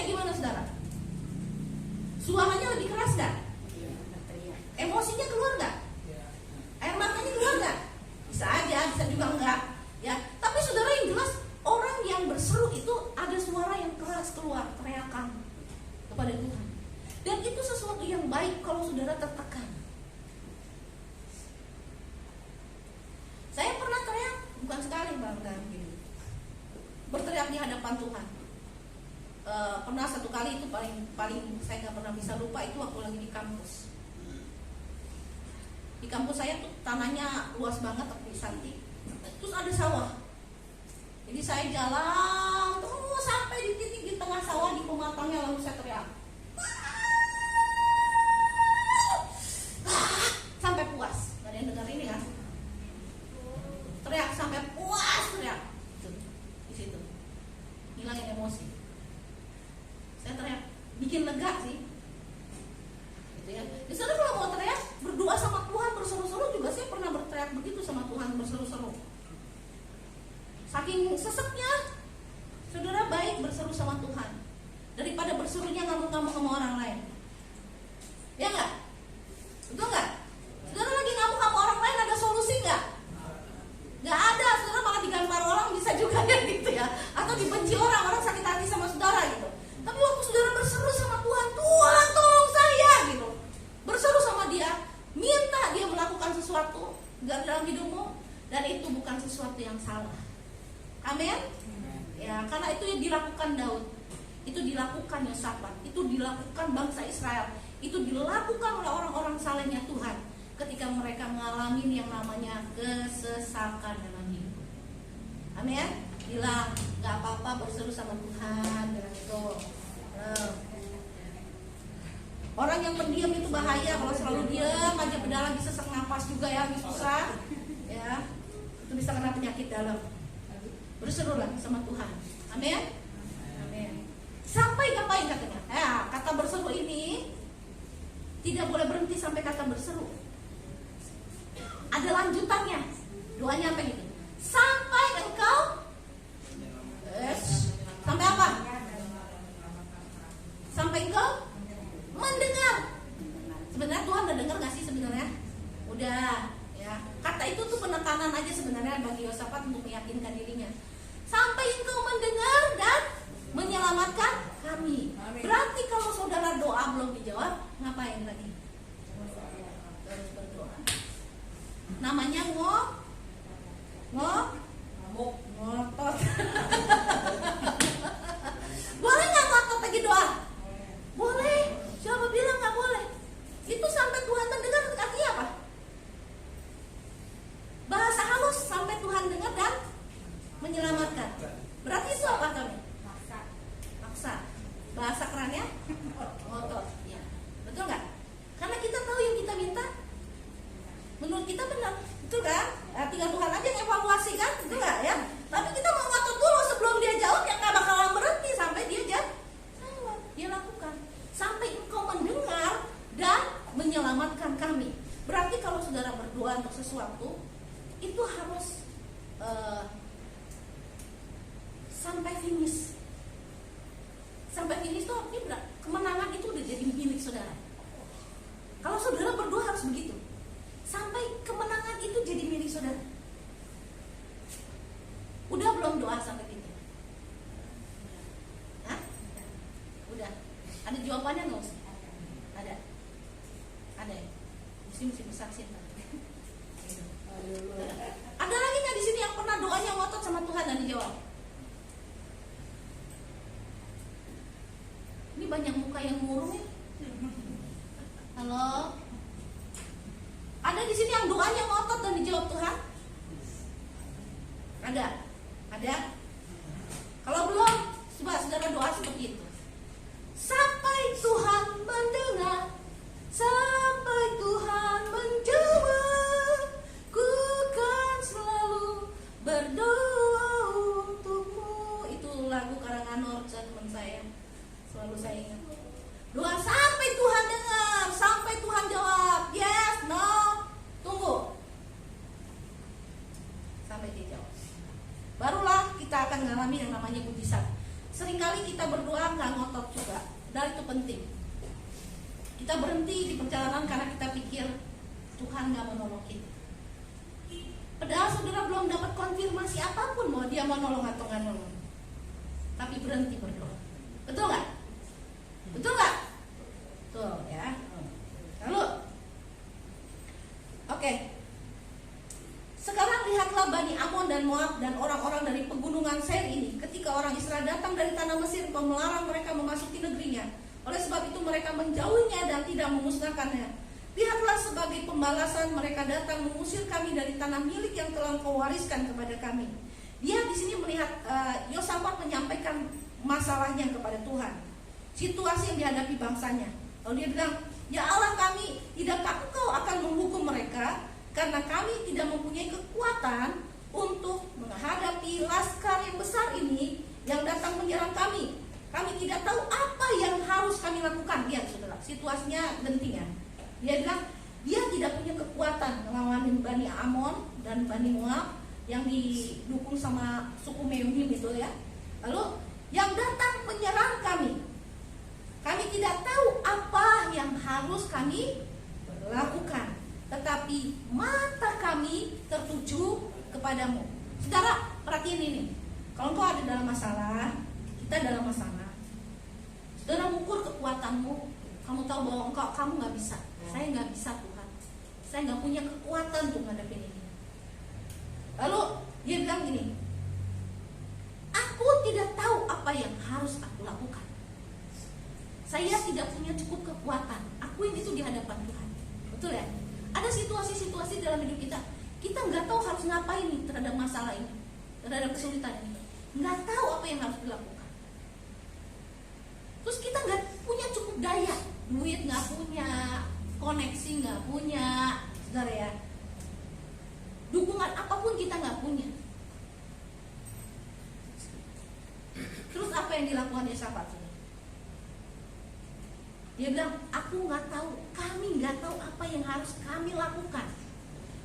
kayak gimana saudara? Suaranya lebih keras nggak? Emosinya keluar nggak? Air matanya keluar nggak? Bisa aja, bisa juga enggak. Ya, tapi saudara, yang jelas orang yang berseru itu ada suara yang keras keluar, teriakan kepada Tuhan. Dan itu sesuatu yang baik kalau saudara tertekan. Saya pernah teriak, bukan sekali bahkan gitu, berteriak di hadapan Tuhan. Pernah satu kali, itu paling saya nggak pernah bisa lupa, itu waktu lagi di kampus. Di kampus saya tuh tanahnya luas banget, tapi santi. Terus ada sawah. Jadi saya jalan terus sampai di titik di tengah sawah di pematangnya, lalu saya teriak sampai puas. Gak ada yang dengar ini kan? Teriak sampai puas, teriak. Di situ hilangin emosi. Saya teriak, bikin lega sih. Gitu ya. Di sana kalau mau teriak, berdoa sama Tuhan berseru-seru juga, saya pernah berteriak begitu sama Tuhan berseru-seru. Saking seseknya, saudara, baik berseru sama Tuhan daripada berserunya ngamuk-ngamuk sama orang lain. Ya enggak? Betul enggak? Saudara lagi ngamuk sama orang lain, ada solusi enggak? Enggak ada, saudara malah digampar orang bisa juga ya gitu ya. Atau dibenci orang sakit hati sama saudara gitu. Tapi waktu saudara berseru sama Tuhan, Tuhan tolong saya gitu, berseru sama dia, minta dia melakukan sesuatu dalam hidupmu, dan itu bukan sesuatu yang salah. Amin. Ya, karena itu yang dilakukan Daud, itu dilakukan Yosafat, itu dilakukan bangsa Israel, itu dilakukan oleh orang-orang salehnya Tuhan ketika mereka mengalami yang namanya kesesakan dalam hidup. Amin. Bilang nggak apa-apa berseru sama Tuhan dengan itu. Orang yang pendiam itu bahaya. Kalau selalu diam aja, berdalam bisa sesak nafas juga ya, susah ya, itu bisa kena penyakit dalam. Berserulah sama Tuhan. Amin. Amin. Sampai ngapain katanya? Ya, kata berseru ini tidak boleh berhenti sampai kata berseru. Ada lanjutannya. Doanya apa gitu? Sampai engkau sampai apa? Sampai engkau mendengar. Sebenarnya Tuhan udah dengar gak sih sebenarnya? Udah ya. Kata itu tuh penekanan aja sebenarnya bagi Yosafat untuk meyakinkan dirinya. Sampai engkau mendengar dan menyelamatkan kami. Berarti kalau saudara doa belum dijawab, ngapain lagi? Terus berdoa. Namanya ngotot. Boleh nggak ngotot lagi doa? Boleh. Siapa bilang nggak boleh? Itu sampai Tuhan mendengar artinya apa? Bahasa halus, sampai Tuhan dengar dan menyelamatkan. Berarti itu apa kami? Maksa. Bahasa kerennya ngotot. Ya. Betul nggak? Karena kita tahu yang kita minta menurut kita benar, betul kan? Nah, tinggal Tuhan aja yang evaluasi kan, betul nggak ya? Tapi kita mau ngotot dulu sebelum dia jawab, yang nggak bakalan berhenti sampai dia jawab. Dia lakukan sampai engkau mendengar dan menyelamatkan kami. Berarti kalau saudara berdoa untuk sesuatu, itu harus sampai finish. Sampai finish itu artinya kemenangan itu udah jadi milik saudara. Kalau saudara berdoa harus begitu. Sampai kemenangan itu jadi milik saudara. Udah belum doa sampai gitu? Hah? Udah. Ada jawabannya nggak usah? Ada. Ada ya? Mesti bersaksi. Ada lagi nggak di sini yang pernah doanya ngotot sama Tuhan dan dijawab? Ini banyak muka yang murung ya. Halo. Ada di sini yang doanya ngotot dan dijawab Tuhan? Ada? Ada? Kalau belum, coba saudara doa seperti itu. Sampai Tuhan mendengar, sampai Tuhan menjawab, ku kan selalu berdoa untukmu. Itu lagu karangan Norca teman saya. Selalu saya ingat. Doa sampai Tuhan dengar, sampai Tuhan jawab, yes, no, tunggu. Sampai dia jawab. Barulah kita akan mengalami yang namanya mujizat. Seringkali kita berdoa nggak ngotot, Saudara, itu penting. Kita berhenti di perjalanan karena kita pikir Tuhan gak menolong kita. Padahal saudara belum dapat konfirmasi apapun bahwa dia mau nolong atau gak nolong. Tapi berhenti berdoa. Betul gak? Betul gak? Betul ya. Lalu oke. Sekarang lihatlah Bani Amon dan Moab dan orang-orang dari pegunungan Seir ini. Ketika orang Israel datang dari tanah Mesir, Engkau melarang mereka memasuki negerinya. Oleh sebab itu mereka menjauhinya dan tidak memusnahkannya. Lihatlah sebagai pembalasan mereka datang mengusir kami dari tanah milik yang telah Engkau wariskan kepada kami. Dia di sini melihat Yosafat menyampaikan masalahnya kepada Tuhan, situasi yang dihadapi bangsanya. Lalu dia bilang, ya Allah kami, tidakkah Engkau akan menghukum mereka? Karena kami tidak mempunyai kekuatan untuk menghadapi laskar yang besar ini yang datang menyerang kami. Kami tidak tahu apa yang harus kami lakukan. Lihat saudara, situasinya genting ya. Dia bilang dia tidak punya kekuatan melawan Bani Amon dan Bani Moab yang didukung sama suku Meunim itu ya. Lalu yang datang menyerang kami. Kami tidak tahu apa yang harus kami lakukan, tetapi mata kami tertuju kepadamu. Saudara, perhatiin ini. Kalau engkau ada dalam masalah, kita dalam masalah, saudara mengukur kekuatanmu. Kamu tahu bahwa kamu gak bisa. Saya gak bisa Tuhan. Saya gak punya kekuatan untuk ngadepin ini. Lalu dia bilang gini, aku tidak tahu apa yang harus aku lakukan. Saya tidak punya cukup kekuatan. Akuin itu di hadapan Tuhan. Betul ya? Ada situasi-situasi dalam hidup kita, kita nggak tahu harus ngapain nih terhadap masalah ini, terhadap kesulitan ini. Nggak tahu apa yang harus dilakukan. Terus kita nggak punya cukup daya, duit nggak punya, koneksi nggak punya, saudara ya. Dukungan apapun kita nggak punya. Terus apa yang dilakukan Yosafat? Dia bilang, aku nggak tahu, kami nggak tahu apa yang harus kami lakukan.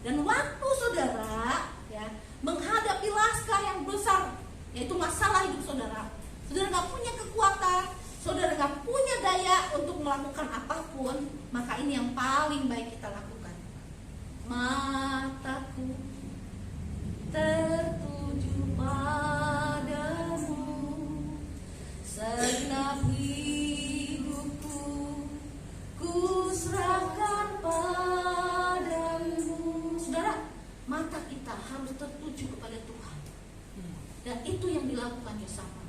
Dan waktu saudara ya menghadapi laskar yang besar, yaitu masalah hidup saudara, saudara nggak punya kekuatan, saudara nggak punya daya untuk melakukan apapun, maka ini yang paling baik kita lakukan. Mataku tertuju padamu, segenap ku serahkan padamu. Saudara, mata kita harus tertuju kepada Tuhan. Dan itu yang dilakukan Yosafat.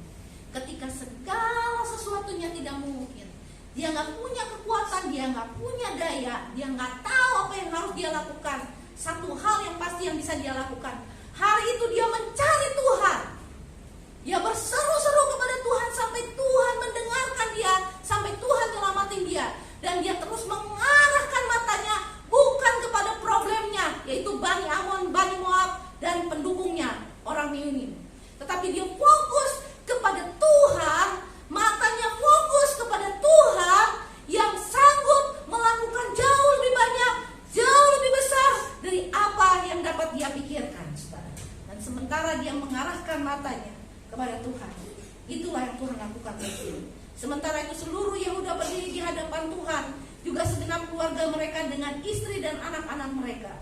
Ketika segala sesuatunya tidak mungkin, dia gak punya kekuatan, dia gak punya daya, dia gak tahu apa yang harus dia lakukan. Satu hal yang pasti yang bisa dia lakukan, hari itu dia mencari Tuhan. Dia berseru-seru kepada Tuhan sampai Tuhan mendengarkan dia, sampai Tuhan nyelamatin dia. Dan dia terus mengarahkan matanya bukan kepada problemnya, yaitu Bani Amon, Bani Moab, dan pendukungnya, orang Meunim. Tetapi dia fokus kepada Tuhan, matanya fokus kepada Tuhan yang sanggup melakukan jauh lebih banyak, jauh lebih besar dari apa yang dapat dia pikirkan. Dan sementara dia mengarahkan matanya kepada Tuhan, itulah yang Tuhan lakukan. Sementara itu seluruh Yehuda berdiri di hadapan Tuhan, juga segenap keluarga mereka dengan istri dan anak-anak mereka.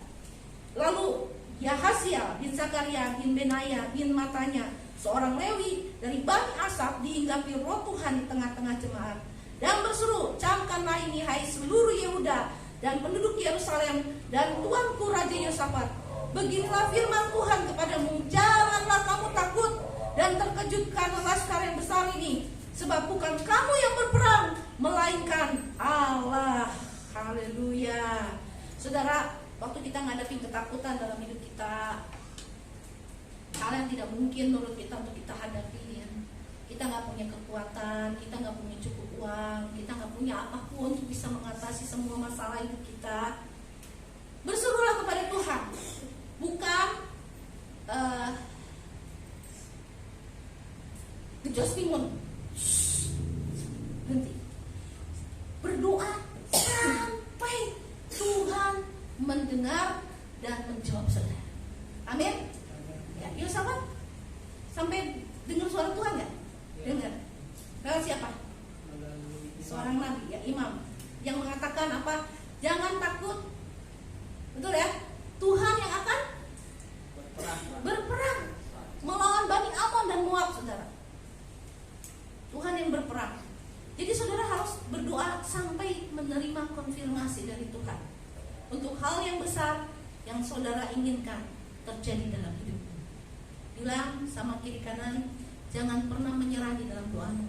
Lalu Yahasiel bin Zakaria bin Benaya bin Matanya, seorang Lewi dari Bani Asaf, dihinggapi roh Tuhan di tengah-tengah jemaat dan berseru, camkanlah ini hai seluruh Yehuda dan penduduk Yerusalem dan tuanku Raja Yosafat. Beginilah firman Tuhan kepadamu, janganlah kamu takut dan terkejut karena laskar yang besar ini, sebab bukan kamu yang berperang, melainkan Allah. Haleluya. Saudara, waktu kita ngadepin ketakutan dalam hidup kita, hal yang tidak mungkin menurut kita untuk kita hadapin, kita gak punya kekuatan, kita gak punya cukup uang, kita gak punya apapun untuk bisa mengatasi semua masalah hidup kita, berserulah kepada Tuhan. Bukan gejos timun, berhenti, berdoa sampai Tuhan mendengar dan menjawab saudara. Amin. Ya, Yosafat sampai dengar suara Tuhan nggak? Dengar. Lewat siapa? seorang nabi, ya imam, yang mengatakan apa? Jangan takut. Betul ya? Tuhan yang akan berperang melawan Bani Amon dan Moab, saudara. Tuhan yang berperang. Jadi saudara harus berdoa sampai menerima konfirmasi dari Tuhan untuk hal yang besar yang saudara inginkan terjadi dalam hidupmu. Bilang sama kiri kanan, jangan pernah menyerah di dalam doamu.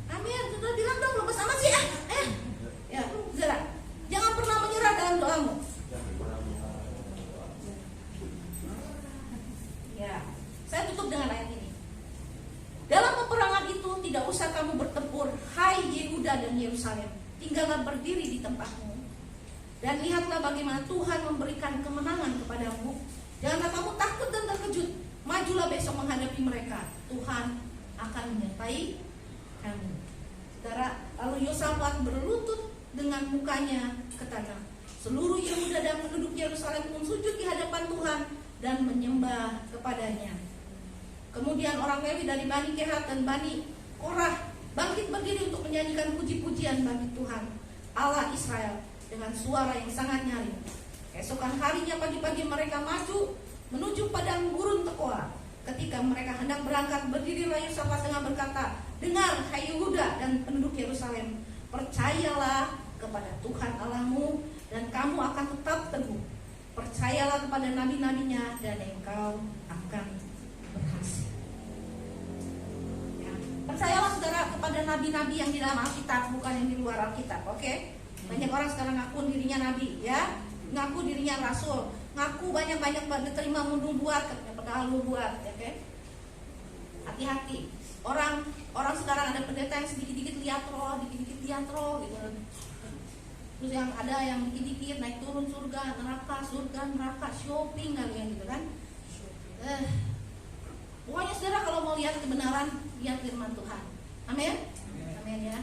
Amin. Saudara bilang dong, lepas sama sih. Ya, saudara, jangan pernah menyerah dalam doamu. Ya, saya tutup dengan ayat ini. Dalam peperangan itu tidak usah kamu bertempur, hai Yehuda dan Yerusalem. Tinggallah berdiri di tempatmu dan lihatlah bagaimana Tuhan memberikan kemenangan kepadamu. Janganlah kamu takut dan terkejut. Majulah besok menghadapi mereka. Tuhan akan menyertai kamu. Saudara, lalu Yosafat berlutut dengan mukanya ke tanah. Seluruh Yehuda dan penduduk Yerusalem pun sujud di hadapan Tuhan dan menyembah kepadanya. Kemudian orang Lewi dari Bani Kehat dan Bani Korah bangkit berdiri untuk menyanyikan puji-pujian bagi Tuhan Allah Israel dengan suara yang sangat nyaring. Esokan harinya pagi-pagi mereka maju menuju padang gurun Tekoa. Ketika mereka hendak berangkat, berdirilah Yosafat dengan berkata, dengar hai Yehuda dan penduduk Yerusalem, percayalah kepada Tuhan Allahmu dan kamu akan tetap teguh. Percayalah kepada nabi-nabinya dan engkau akan berhasil. Ya. Percayalah saudara kepada nabi-nabi yang di dalam Alkitab, bukan yang di luar Alkitab. Oke? Banyak orang sekarang ngaku dirinya nabi, ya, ngaku dirinya rasul, ngaku banyak-banyak diterima nubuat, padahal nubuat, oke? Hati-hati. Orang sekarang ada pendeta yang sedikit-dikit liatro, dikit-dikit liatro gitu. Terus yang ada yang dikit-dikit naik turun surga, neraka, shopping kalian gitu kan. Pokoknya saudara kalau mau lihat kebenaran, lihat firman Tuhan. Amin. Amin ya.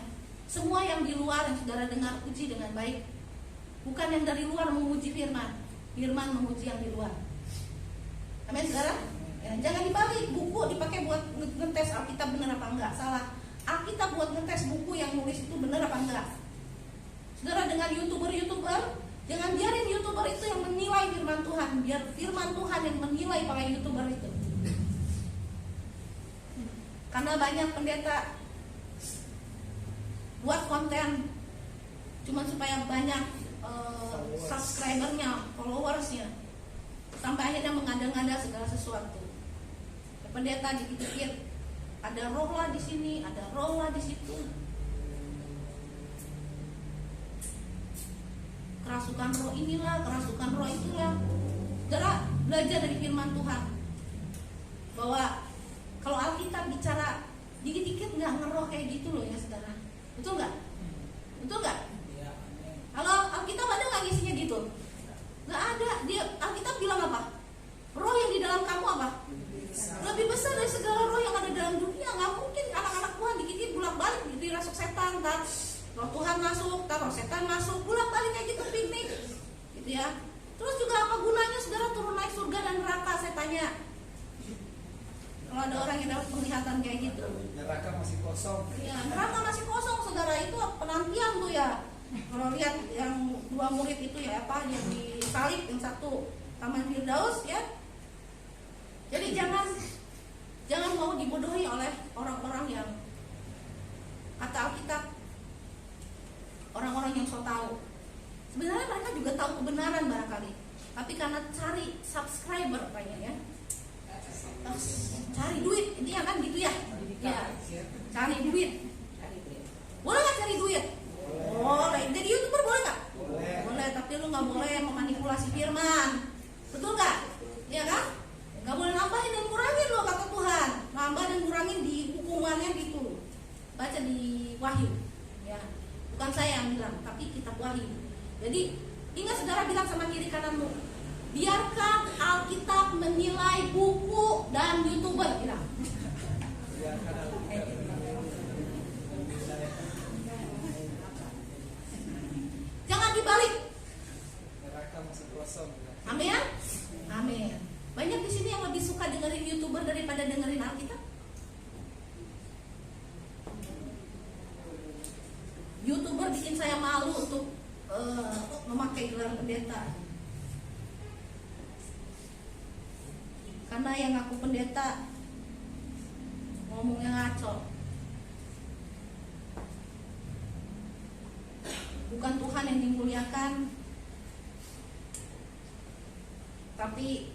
Semua yang di luar yang saudara dengar, puji dengan baik. Bukan yang dari luar memuji firman, firman memuji yang di luar. Amin saudara. Ya, jangan dibalik, buku dipakai buat ngetes Alkitab benar apa enggak. Salah. Alkitab buat ngetes buku yang nulis itu benar apa enggak. Saudara, dengan YouTuber, jangan biarin YouTuber itu yang menilai firman Tuhan. Biar firman Tuhan yang menilai para YouTuber itu. Karena banyak pendeta buat konten cuma supaya banyak subscribernya, followersnya, sampai akhirnya mengada-ngada segala sesuatu. Pendeta dikit-dikit ada roh lah di sini, ada roh lah di situ. Kerasukan roh inilah, kerasukan roh itulah. Saudara, belajar dari firman Tuhan bahwa kalau Alkitab bicara dikit-dikit nggak ngeroh kayak gitu loh ya saudara. Betul nggak? Betul nggak? Kalau Alkitab ada nggak isinya gitu? Nggak ada. Dia Alkitab bilang apa? Roh yang di dalam kamu apa? Lebih besar dari segala roh yang ada dalam dunia. Nggak mungkin anak-anak Tuhan dikit-dikit bolak-balik dirasuk setan, tak? Roh Tuhan masuk, roh setan masuk, bolak-balik kayak gitu piknik, gitu ya. Terus juga apa gunanya saudara turun naik surga dan neraka? Saya tanya. Kalau ada orang yang dapat penglihatan kayak gitu, neraka masih kosong. Ya, neraka masih kosong, saudara. Itu penantian tuh ya. Kalau lihat yang dua murid itu ya apa yang disalib, yang satu Taman Firdaus ya. Jadi jangan mau dibodohi oleh orang-orang yang kata Alkitab, orang-orang yang so tahu. Sebenarnya mereka juga tahu kebenaran barangkali, tapi karena cari subscriber banyak ya, cari duit, intinya kan gitu ya. Ya, cari duit. Boleh nggak cari duit? Boleh. Jadi YouTuber boleh nggak? Boleh, tapi lu nggak boleh memanipulasi firman. Betul nggak? Iya kan? Nggak boleh nambahin dan kurangin loh kata Tuhan. Nambah dan kurangin di hukumannya gitu. Baca di Wahyu. Ya, bukan saya yang bilang, tapi kitab Wahyu. Jadi ingat saudara bilang sama kiri kananmu, biarkan Alkitab menilai buku dan YouTuber bilang. Jangan dibalik. Neraka masih kosong. Amin. Amin. Banyak di sini yang lebih suka dengerin YouTuber daripada dengerin Alkitab. YouTuber bikin saya malu untuk memakai gelar pendeta. Karena yang ngaku pendeta ngomongnya ngaco. Bukan Tuhan yang dimuliakan, tapi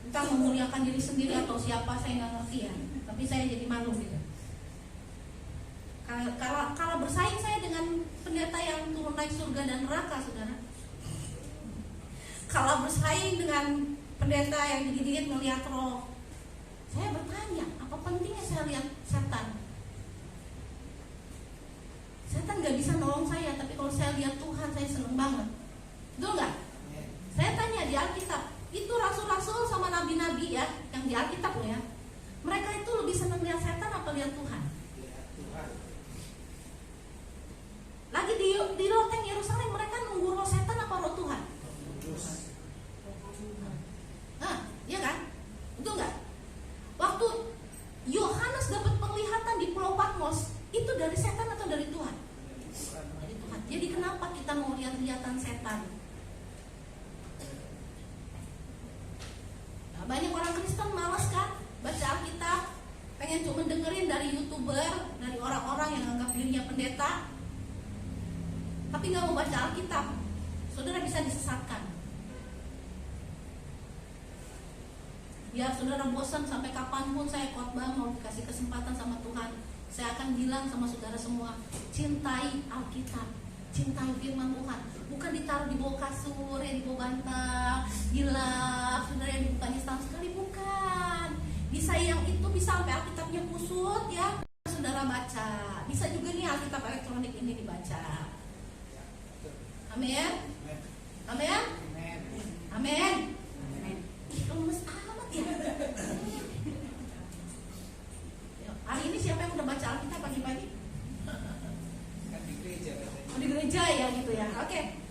entah memuliakan diri sendiri atau siapa, saya nggak ngerti ya. Tapi saya jadi malu gitu. Kalau bersaing saya dengan pendeta yang turun naik surga dan neraka, saudara. Kalau bersaing dengan pendeta yang dikit-dikit melihat roh, saya bertanya, apa pentingnya saya lihat setan? Setan nggak bisa nolong saya, tapi kalau saya lihat Tuhan, saya seneng banget. Betul nggak? Saya tanya di Alkitab, itu rasul-rasul sama nabi-nabi ya, yang di Alkitab loh ya, mereka itu lebih seneng lihat setan apa lihat Tuhan? Lagi di loteng Yerusalem, mereka nunggu roh setan apa roh Tuhan? Nah, iya kan? Betul nggak? Waktu Yohanes dapat penglihatan di Pulau Patmos, itu dari setan atau dari Tuhan? Dari Tuhan. Jadi kenapa kita mau lihat-lihatan setan? Nah, banyak orang Kristen malas kan baca Alkitab, pengen cuma dengerin dari YouTuber, dari orang-orang yang anggap dirinya pendeta, tapi nggak mau baca Alkitab. Saudara bisa disesatkan. Ya, saudara bosan sampai kapanpun saya khotbah mau dikasih kesempatan sama Tuhan, saya akan bilang sama saudara semua, cintai Alkitab, cintai firman Tuhan. Bukan ditaruh di bawah kasur, ya di bawah bantal, gila, saudara yang dibukanya setahun sekali, bukan. Bisa yang itu, bisa sampai Alkitabnya kusut ya, saudara baca. Bisa juga nih Alkitab elektronik ini dibaca. Amin. Amin. Amin. Lemes amat ya. Hari ini siapa yang udah baca Alkitab pagi-pagi? Kan di gereja. Di gereja ya gitu ya. Oke.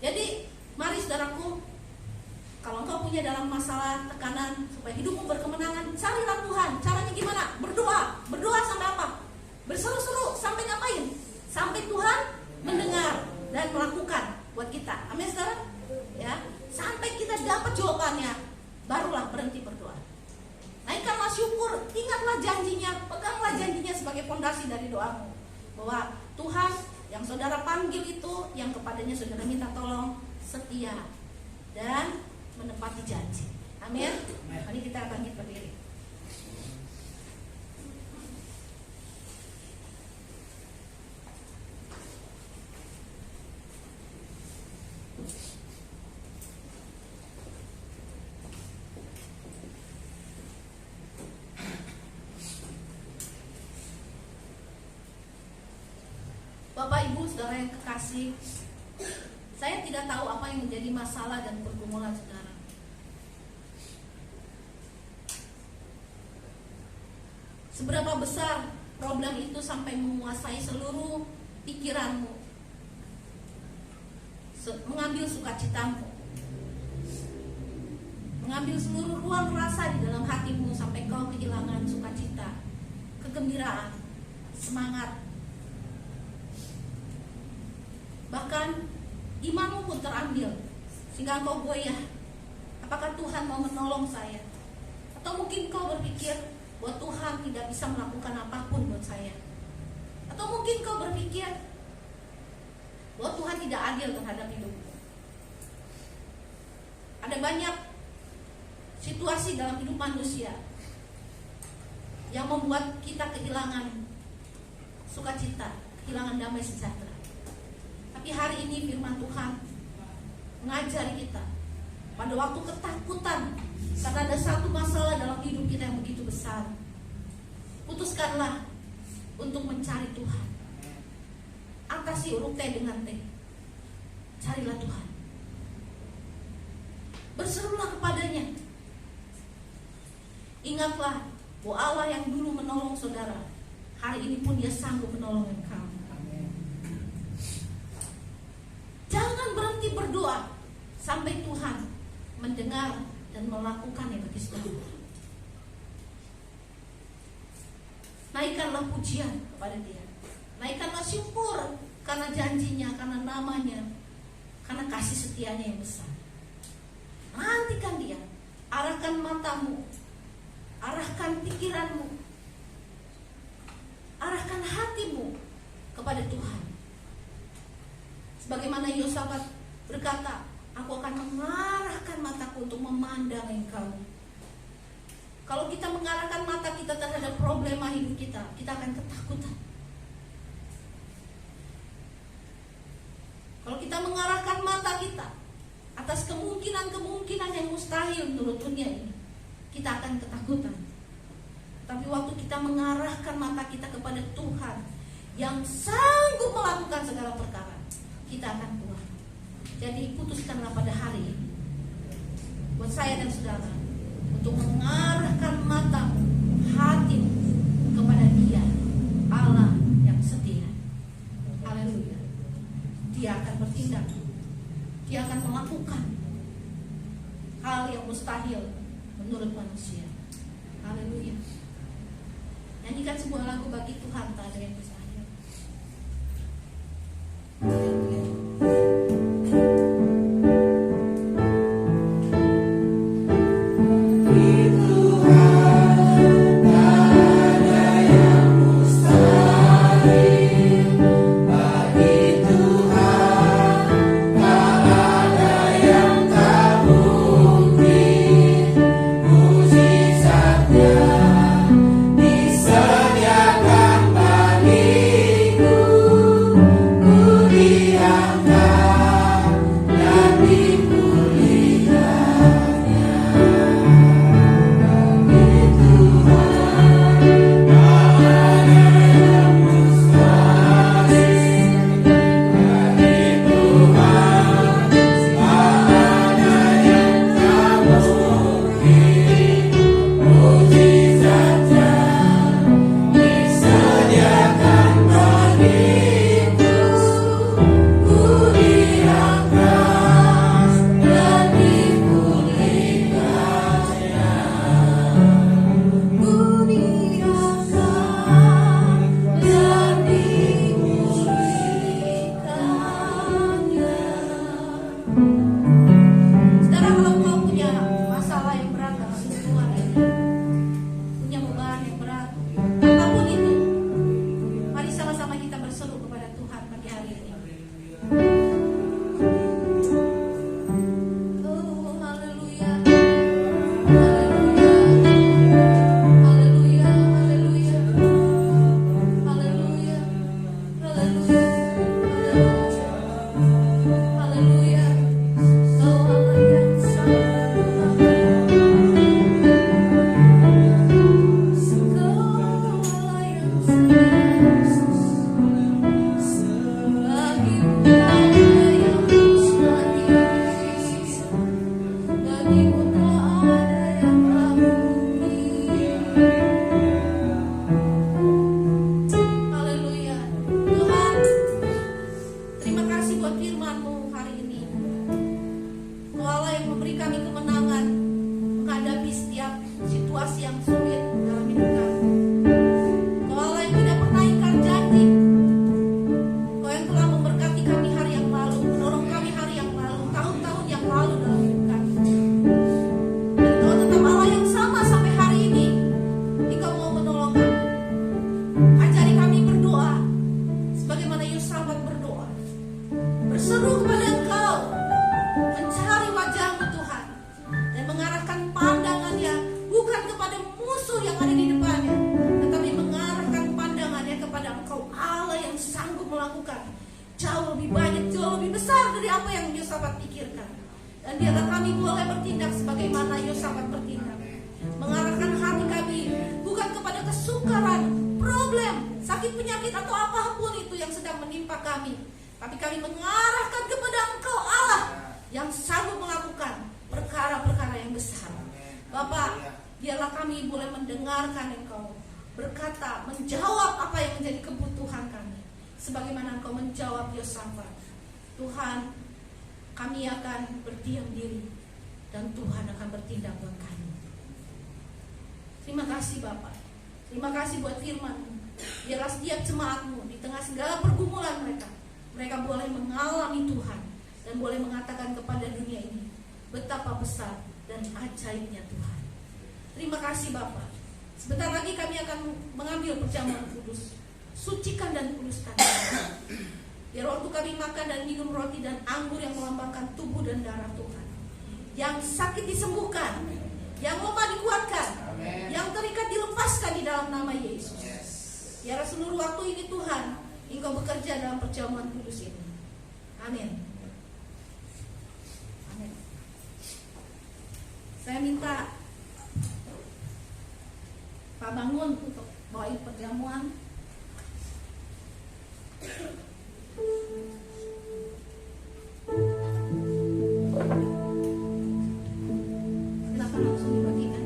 Jadi mari saudaraku, kalau engkau punya dalam masalah tekanan supaya hidupmu berkemenangan, carilah Tuhan. Caranya gimana? Berdoa. Berdoa sampai apa? Berseru-seru sampai ngapain? Sampai Tuhan mendengar dan melakukan buat kita. Amin saudara? Ya, sampai kita dapat jawabannya, barulah berhenti berdoa. Naikkanlah syukur, ingatlah janjinya, peganglah janjinya sebagai fondasi dari doamu, bahwa Tuhan yang saudara panggil itu, yang kepadanya saudara minta tolong, setia dan menepati janji. Amin. Mari kita bangkit berdiri. Bapak Ibu saudara yang kekasih, saya tidak tahu apa yang menjadi masalah dan pergumulan saudara. Seberapa besar problem itu sampai menguasai seluruh pikiranmu, mengambil sukacitamu, mengambil seluruh ruang rasa di dalam hatimu sampai kau kehilangan sukacita, kegembiraan, semangat. Bahkan imanmu pun terambil sehingga kau goyah. Apakah Tuhan mau menolong saya? Atau mungkin kau berpikir bahwa Tuhan tidak bisa melakukan apapun buat saya. Atau mungkin kau berpikir bahwa Tuhan tidak adil terhadap hidupmu. Ada banyak situasi dalam hidup manusia yang membuat kita kehilangan sukacita, kehilangan damai sejahtera. Tapi hari ini firman Tuhan mengajari kita, pada waktu ketakutan karena ada satu masalah dalam hidup kita yang begitu besar, putuskanlah untuk mencari Tuhan. Atasi huruf T dengan T. Carilah Tuhan, berserulah kepadanya. Ingatlah bahwa Allah yang dulu menolong saudara, hari ini pun Dia sanggup menolong engkau. Jangan berhenti berdoa sampai Tuhan mendengar dan melakukannya bagi saudara. Naikkanlah pujian kepada Dia. Naikkanlah syukur karena janjinya, karena namanya, karena kasih setianya yang besar. Nantikan dia, arahkan matamu, arahkan pikiranmu, arahkan hatimu kepada Tuhan. Sebagaimana Yosafat berkata, aku akan mengarahkan mataku untuk memandang Engkau. Kalau kita mengarahkan mata kita terhadap problema hidup kita, kita akan ketakutan. Kalau kita mengarahkan mata kita atas kemungkinan-kemungkinan yang mustahil menurut dunia ini, kita akan ketakutan. Tapi waktu kita mengarahkan mata kita kepada Tuhan yang sanggup melakukan segala perkara, kita akan kuat. Jadi putuskanlah pada hari ini, buat saya dan saudara, untuk mengarahkan matamu, hatimu kepada Dia, Allah yang setia. Haleluya. Dia akan bertindak, Dia akan melakukan hal yang mustahil menurut manusia. Haleluya. Nyanyikan sebuah lagu bagi Tuhan, tak ada yang mustahil. Haleluya. Sebagaimana Engkau menjawab Yosafat, Tuhan, kami akan berdiam diri dan Tuhan akan bertindak buat kami. Terima kasih Bapak, terima kasih buat firman. Biarlah setiap jemaatmu di tengah segala pergumulan mereka boleh mengalami Tuhan dan boleh mengatakan kepada dunia ini betapa besar dan ajaibnya Tuhan. Terima kasih Bapa. Sebentar lagi kami akan mengambil perjamuan kudus. Sucikan dan kuduskan. Biar waktu kami makan dan minum roti dan anggur yang melambangkan tubuh dan darah Tuhan. Yang sakit disembuhkan, yang lemah dikuatkan, yang terikat dilepaskan di dalam nama Yesus. Biar seluruh waktu ini Tuhan, Engkau bekerja dalam perjamuan kudus ini. Amin. Amin. Saya minta Pak Bangun untuk bawain perjamuan. Silakan langsung dibagikan.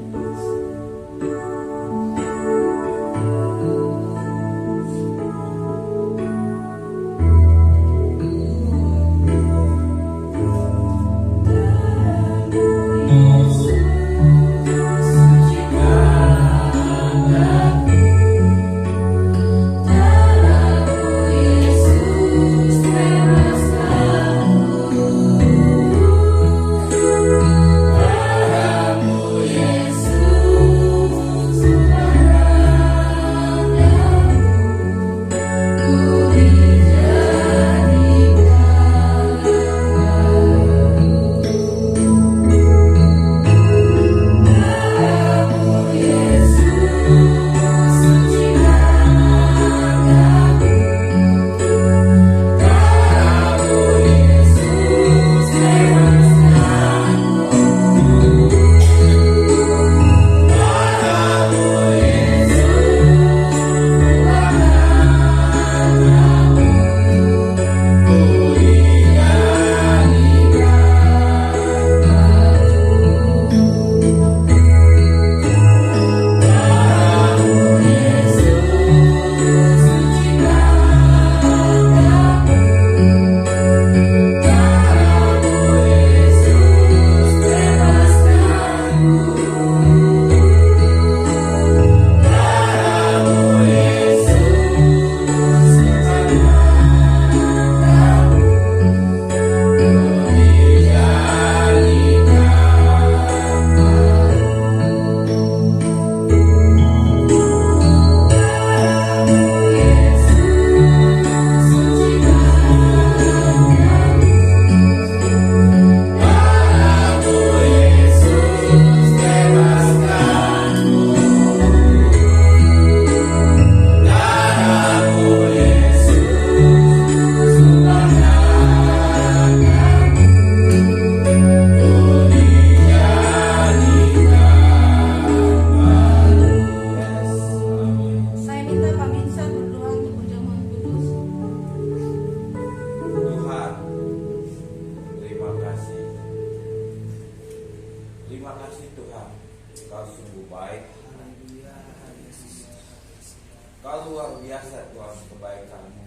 Kau luar biasa Tuhan kebaikan-Mu.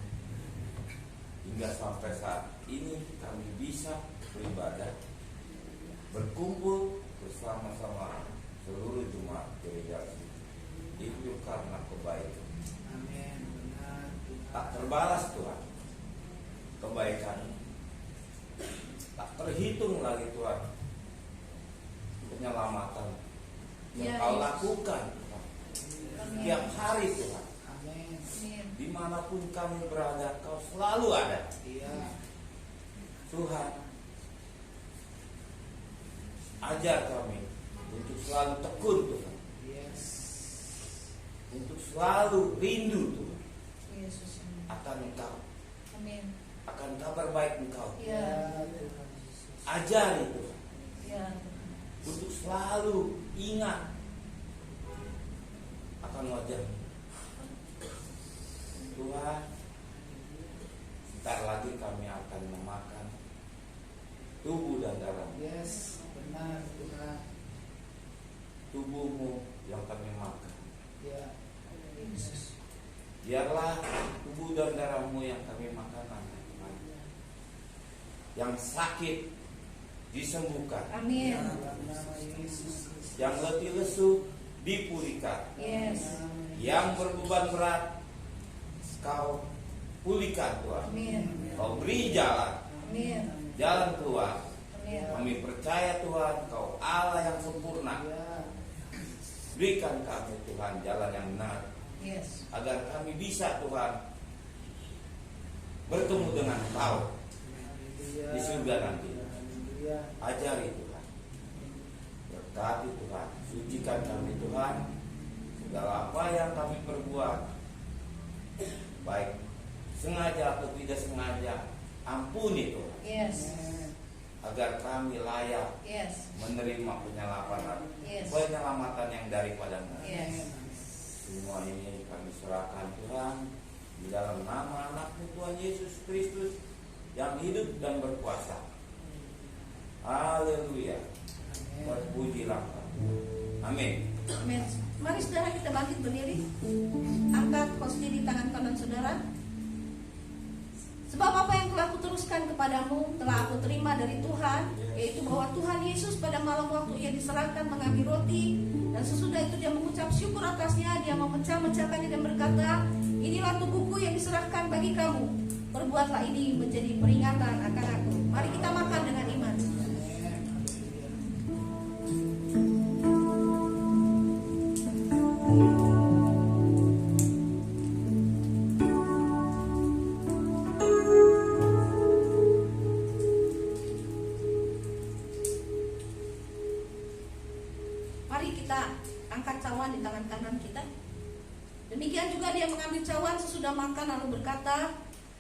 Hingga sampai saat ini kami bisa beribadah, berkumpul bersama-sama seluruh jemaat gereja ini. Itu karena kebaikan. Amin. Benar. Tak terbalas Tuhan kebaikan, tak terhitung lagi Tuhan penyelamatan yang Ya, Kau Yesus. lakukan Tuhan. Amin. Tiap hari Tuhan, Amin. Amin. dimanapun kami berada, Kau selalu ada. Iya. Tuhan, ajar kami untuk selalu tekun Tuhan, Yes. untuk selalu rindu Tuhan Yesus. akan Engkau, Amin. akan kabar baik Engkau. Ya. Tuhan Yesus. Ajari Tuhan Ya. untuk selalu ingat akan wajah Tuhan. Sebentar lagi kami akan memakan tubuh dan darah Yes. Benar Tuhan. tubuh-Mu yang kami makan. Ya. Yesus. Biarlah tubuh dan darah-Mu yang kami makan nanti Tuhan. Yang sakit disembuhkan, Amin. Dalam nama Yesus. yang letih lesu dipulihkan, Yes. yang berbeban berat Kau pulihkan Tuhan. Amin. Kau beri jalan Amin. keluar. Amin. Kami percaya Tuhan, Kau Allah yang sempurna. Berikan kami Tuhan jalan yang benar, Yes. agar kami bisa Tuhan bertemu dengan Kau di surga nanti. Ajari Tuhan, berkati Tuhan, sucikan kami Tuhan, segala apa yang kami perbuat, baik sengaja atau tidak sengaja, ampuni Tuhan, Yes. agar kami layak Yes. menerima penyelamatan, Yes. penyelamatan yang daripada-Mu. Yes. Semua ini kami serahkan Tuhan di dalam nama anak-Mu Tuhan Yesus Kristus yang hidup dan berkuasa. Haleluya. Terpujilah Kau. Amin. Amin. Mari saudara kita bangkit berdiri. Angkat posisi di tangan kanan saudara. Sebab apa yang telah kuteruskan kepadamu telah aku terima dari Tuhan, yaitu bahwa Tuhan Yesus pada malam waktu ia diserahkan mengambil roti, dan sesudah itu dia mengucap syukur atasnya, dia memecah-mecahkannya dan berkata, inilah tubuhku yang diserahkan bagi kamu. Perbuatlah ini menjadi peringatan akan aku. Mari kita makan dengan iman. Mari kita angkat cawan di tangan kanan kita. Demikian juga dia mengambil cawan sesudah makan lalu berkata,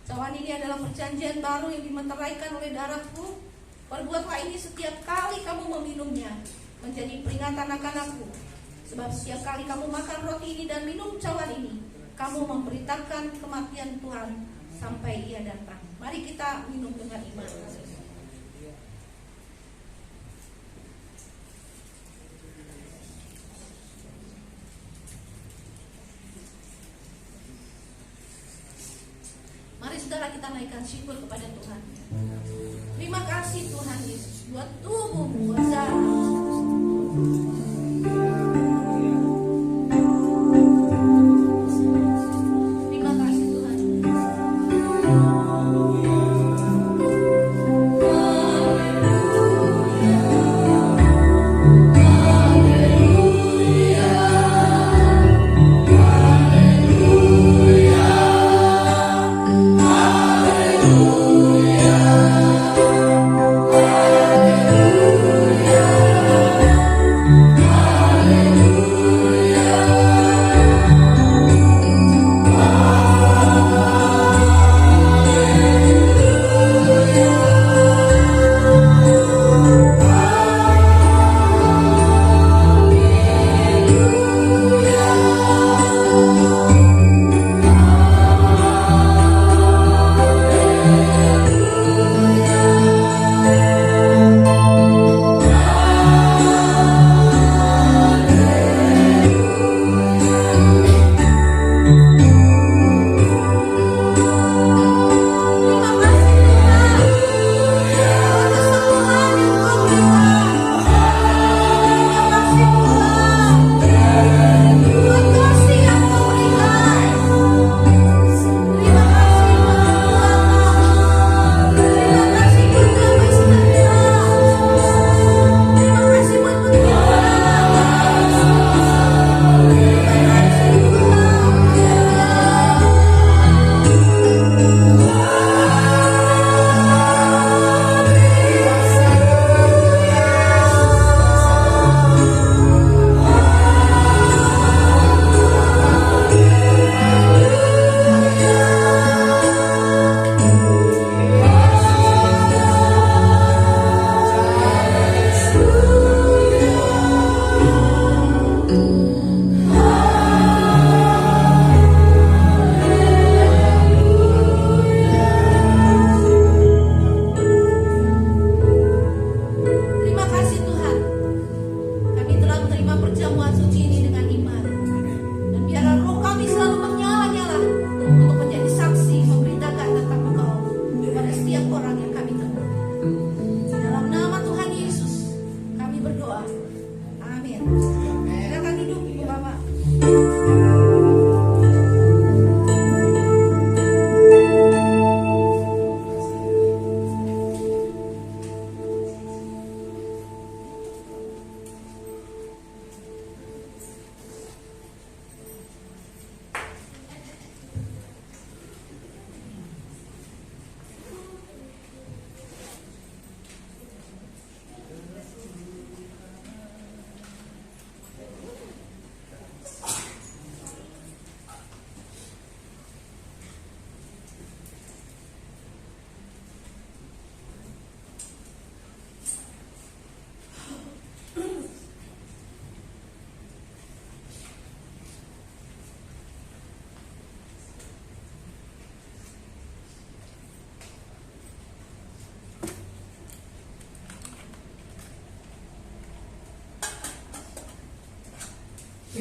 cawan ini adalah perjanjian baru yang dimeteraikan oleh darahku. Perbuatlah ini setiap kali kamu meminumnya, menjadi peringatan akan aku. Sebab setiap kali kamu makan roti ini dan minum cawan ini, kamu memberitakan kematian Tuhan sampai ia datang. Mari kita minum dengan iman. Mari saudara kita naikkan syukur kepada Tuhan. Terima kasih Tuhan Yesus buat tubuh-Mu, buat darah. Terima kasih Tuhan.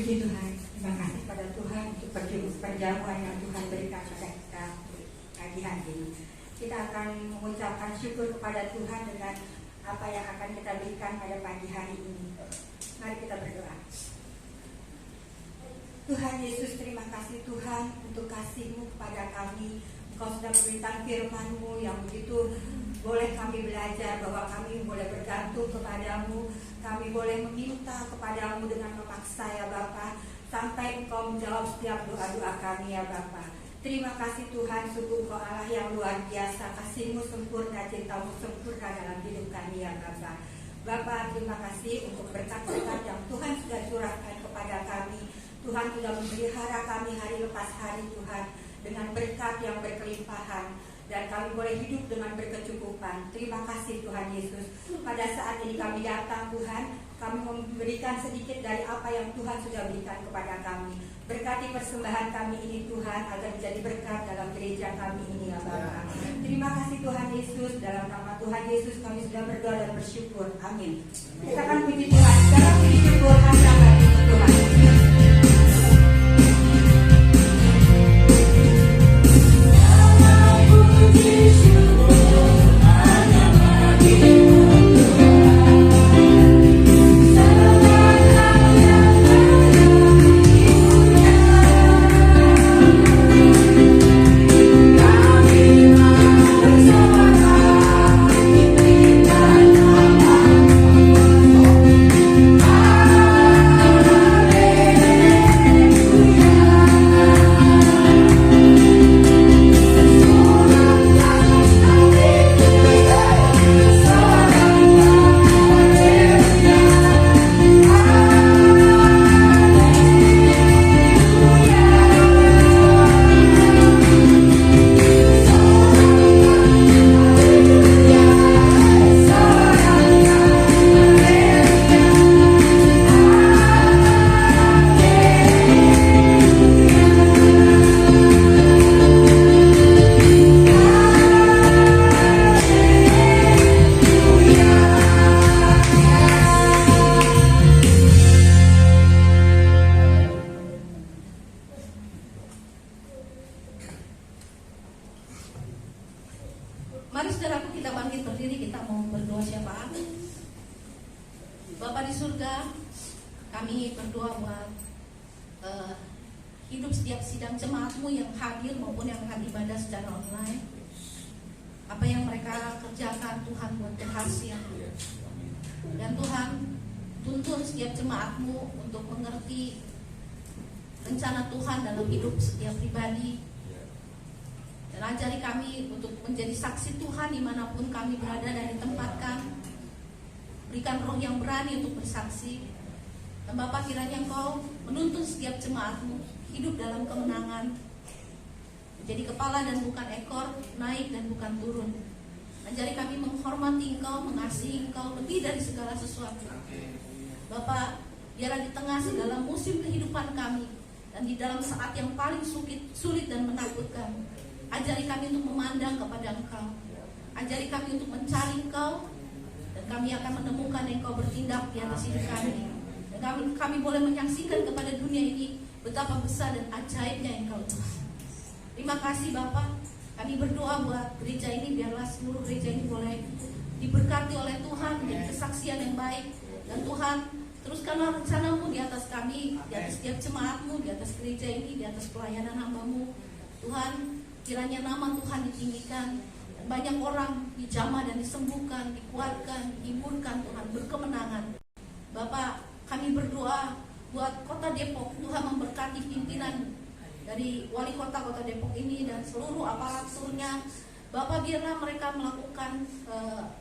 Puji Tuhan, terima kasih pada Tuhan untuk perjamuan yang Tuhan berikan pada kita pagi hari ini. Kita akan mengucapkan syukur kepada Tuhan dengan apa yang akan kita berikan pada pagi hari ini. Mari kita berdoa. Tuhan Yesus, terima kasih Tuhan untuk kasih-Mu kepada kami. Engkau sudah memberikan firman-Mu yang begitu boleh kami belajar bahwa kami boleh bergantung kepadamu, kami boleh meminta kepadamu dengan memaksa ya Bapa, sampai Engkau menjawab setiap doa-doa kami ya Bapa. Terima kasih Tuhan, sungguh Engkau Allah yang luar biasa, kasih-Mu sempurna, cinta-Mu sempurna dalam hidup kami ya Bapa. Bapa, terima kasih untuk berkat-berkat yang Tuhan sudah curahkan kepada kami. Tuhan sudah memelihara kami hari lepas hari Tuhan, dengan berkat yang berkelimpahan, dan kami boleh hidup dengan berkecukupan. Terima kasih Tuhan Yesus. Pada saat ini kami datang Tuhan, kami memberikan sedikit dari apa yang Tuhan sudah berikan kepada kami. Berkati persembahan kami ini Tuhan, agar menjadi berkat dalam gereja kami ini ya Bapa. Terima kasih Tuhan Yesus. Dalam nama Tuhan Yesus kami sudah berdoa dan bersyukur. Amin. Kita akan puji Tuhan. Sekarang puji syukur hanya bagi Tuhan. Mari saudaraku, kita bangkit berdiri, kita mau berdoa syafaat. Bapa di surga, kami berdoa buat hidup setiap sidang jemaat-Mu yang hadir maupun yang akan ibadah secara online. Apa yang mereka kerjakan Tuhan buat berhasil. Dan Tuhan, tuntun setiap jemaat-Mu untuk mengerti rencana Tuhan dalam hidup setiap pribadi. Dan ajari kami untuk menjadi saksi Tuhan dimanapun kami berada dan ditempatkan. Berikan roh yang berani untuk bersaksi. Dan Bapa, kiranya Engkau menuntun setiap jemaat-Mu hidup dalam kemenangan, menjadi kepala dan bukan ekor, naik dan bukan turun. Ajari kami menghormati Engkau, mengasihi Engkau lebih dari segala sesuatu. Bapa, biarlah di tengah segala musim kehidupan kami dan di dalam saat yang paling sulit dan menakutkan, ajari kami untuk memandang kepada Engkau. Ajari kami untuk mencari Engkau, dan kami akan menemukan Engkau bertindak di atas hidup kami. Dan kami boleh menyaksikan kepada dunia ini betapa besar dan ajaibnya Engkau Tuhan. Terima kasih Bapa. Kami berdoa buat gereja ini, biarlah seluruh gereja ini boleh diberkati oleh Tuhan, menjadi kesaksian yang baik. Dan Tuhan, teruskanlah rencana-Mu di atas kami, di atas setiap jemaat-Mu, di atas gereja ini, di atas pelayanan hamba-Mu. Tuhan, kiranya nama Tuhan ditinggikan, dan banyak orang dijamah dan disembuhkan, dikuatkan, dihiburkan Tuhan, berkemenangan. Bapak, kami berdoa buat Kota Depok. Tuhan memberkati pimpinan dari wali kota Depok ini dan seluruh aparaturnya. Bapak, biarlah mereka melakukan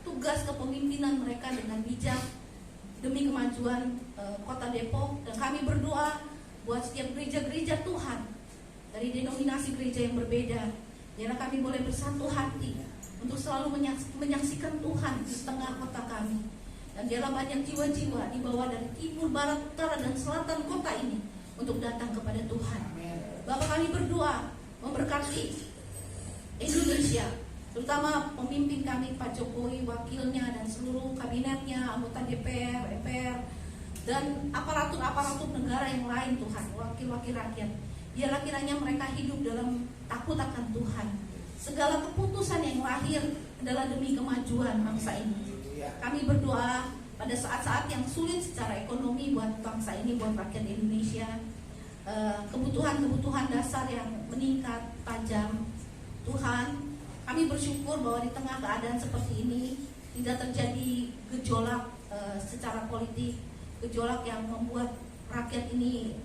tugas kepemimpinan mereka dengan bijak demi kemajuan Kota Depok. Dan kami berdoa buat setiap gereja-gereja Tuhan dari denominasi gereja yang berbeda. Biarlah kami boleh bersatu hati untuk selalu menyaksikan Tuhan di tengah kota kami. Dan biarlah banyak jiwa-jiwa dibawa dari timur, barat, utara, dan selatan kota ini untuk datang kepada Tuhan. Bapak, kami berdoa memberkati Indonesia, terutama pemimpin kami Pak Jokowi, wakilnya, dan seluruh kabinetnya, anggota DPR, MPR, dan aparatur-aparatur negara yang lain Tuhan, wakil-wakil rakyat. Biarlah kiranya mereka hidup dalam takut akan Tuhan. Segala keputusan yang lahir adalah demi kemajuan bangsa ini. Kami berdoa pada saat-saat yang sulit secara ekonomi buat bangsa ini, buat rakyat Indonesia, kebutuhan-kebutuhan dasar yang meningkat tajam. Tuhan, kami bersyukur bahwa di tengah keadaan seperti ini tidak terjadi gejolak secara politik, gejolak yang membuat rakyat ini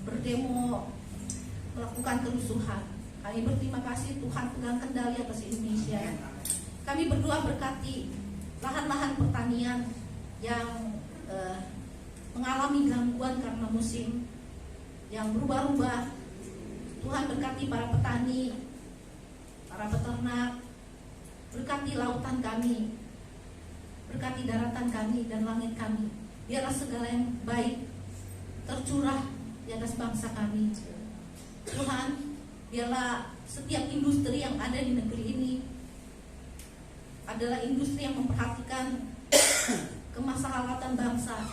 berdemo, melakukan kerusuhan. Kami berterima kasih Tuhan pegang kendali atas Indonesia. Kami berdoa berkati lahan-lahan pertanian yang mengalami gangguan karena musim yang berubah-ubah. Tuhan berkati para petani, para peternak, berkati lautan kami, berkati daratan kami dan langit kami. Biarlah segala yang baik tercurah di atas bangsa kami. Tuhan, biarlah setiap industri yang ada di negeri ini adalah industri yang memperhatikan kemaslahatan bangsa,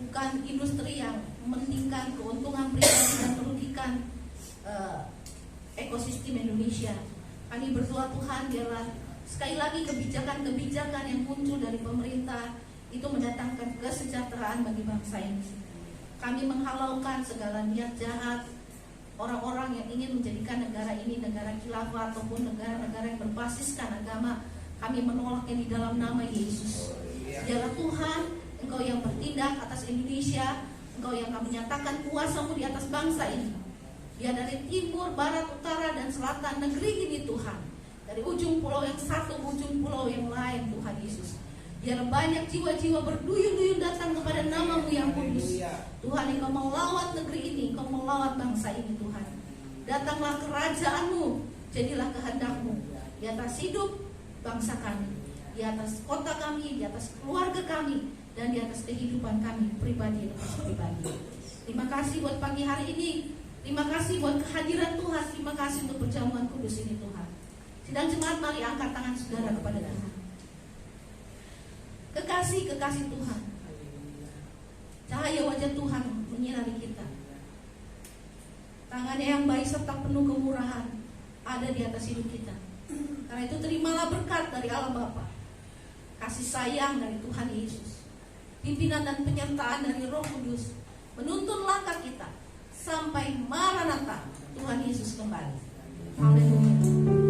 bukan industri yang mementingkan keuntungan pribadi dan merugikan ekosistem Indonesia. Kami berdoa Tuhan, biarlah sekali lagi kebijakan-kebijakan yang muncul dari pemerintah itu mendatangkan kesejahteraan bagi bangsa ini. Kami menghalaukan segala niat jahat orang-orang yang ingin menjadikan negara ini negara khilafah ataupun negara-negara yang berbasiskan agama. Kami menolaknya di dalam nama Yesus. Biarlah Tuhan, Engkau yang bertindak atas Indonesia, Engkau yang akan menyatakan kuasa-Mu di atas bangsa ini. Biar dari timur, barat, utara, dan selatan negeri ini Tuhan, dari ujung pulau yang satu, ujung pulau yang lain Tuhan Yesus, biar banyak jiwa-jiwa berduyun-duyun datang kepada nama-Mu yang kudus. Tuhan, Engkau mau lawat negeri ini, Engkau mau lawat bangsa ini Tuhan. Datanglah kerajaan-Mu, jadilah kehendak-Mu di atas hidup bangsa kami, di atas kota kami, di atas keluarga kami, dan di atas kehidupan kami pribadi. Terima kasih buat pagi hari ini. Terima kasih buat kehadiran Tuhan. Terima kasih untuk perjamuan kudus ini Tuhan. Sidang jemaat, mari angkat tangan saudara kepada Tuhan. Kekasih Tuhan, cahaya wajah Tuhan menyinari kita. Tangannya yang baik serta penuh kemurahan ada di atas hidup kita. Karena itu terimalah berkat dari Allah Bapa, kasih sayang dari Tuhan Yesus, pimpinan dan penyertaan dari Roh Kudus, menuntun langkah kita sampai Maranatha, Tuhan Yesus kembali. Haleluya.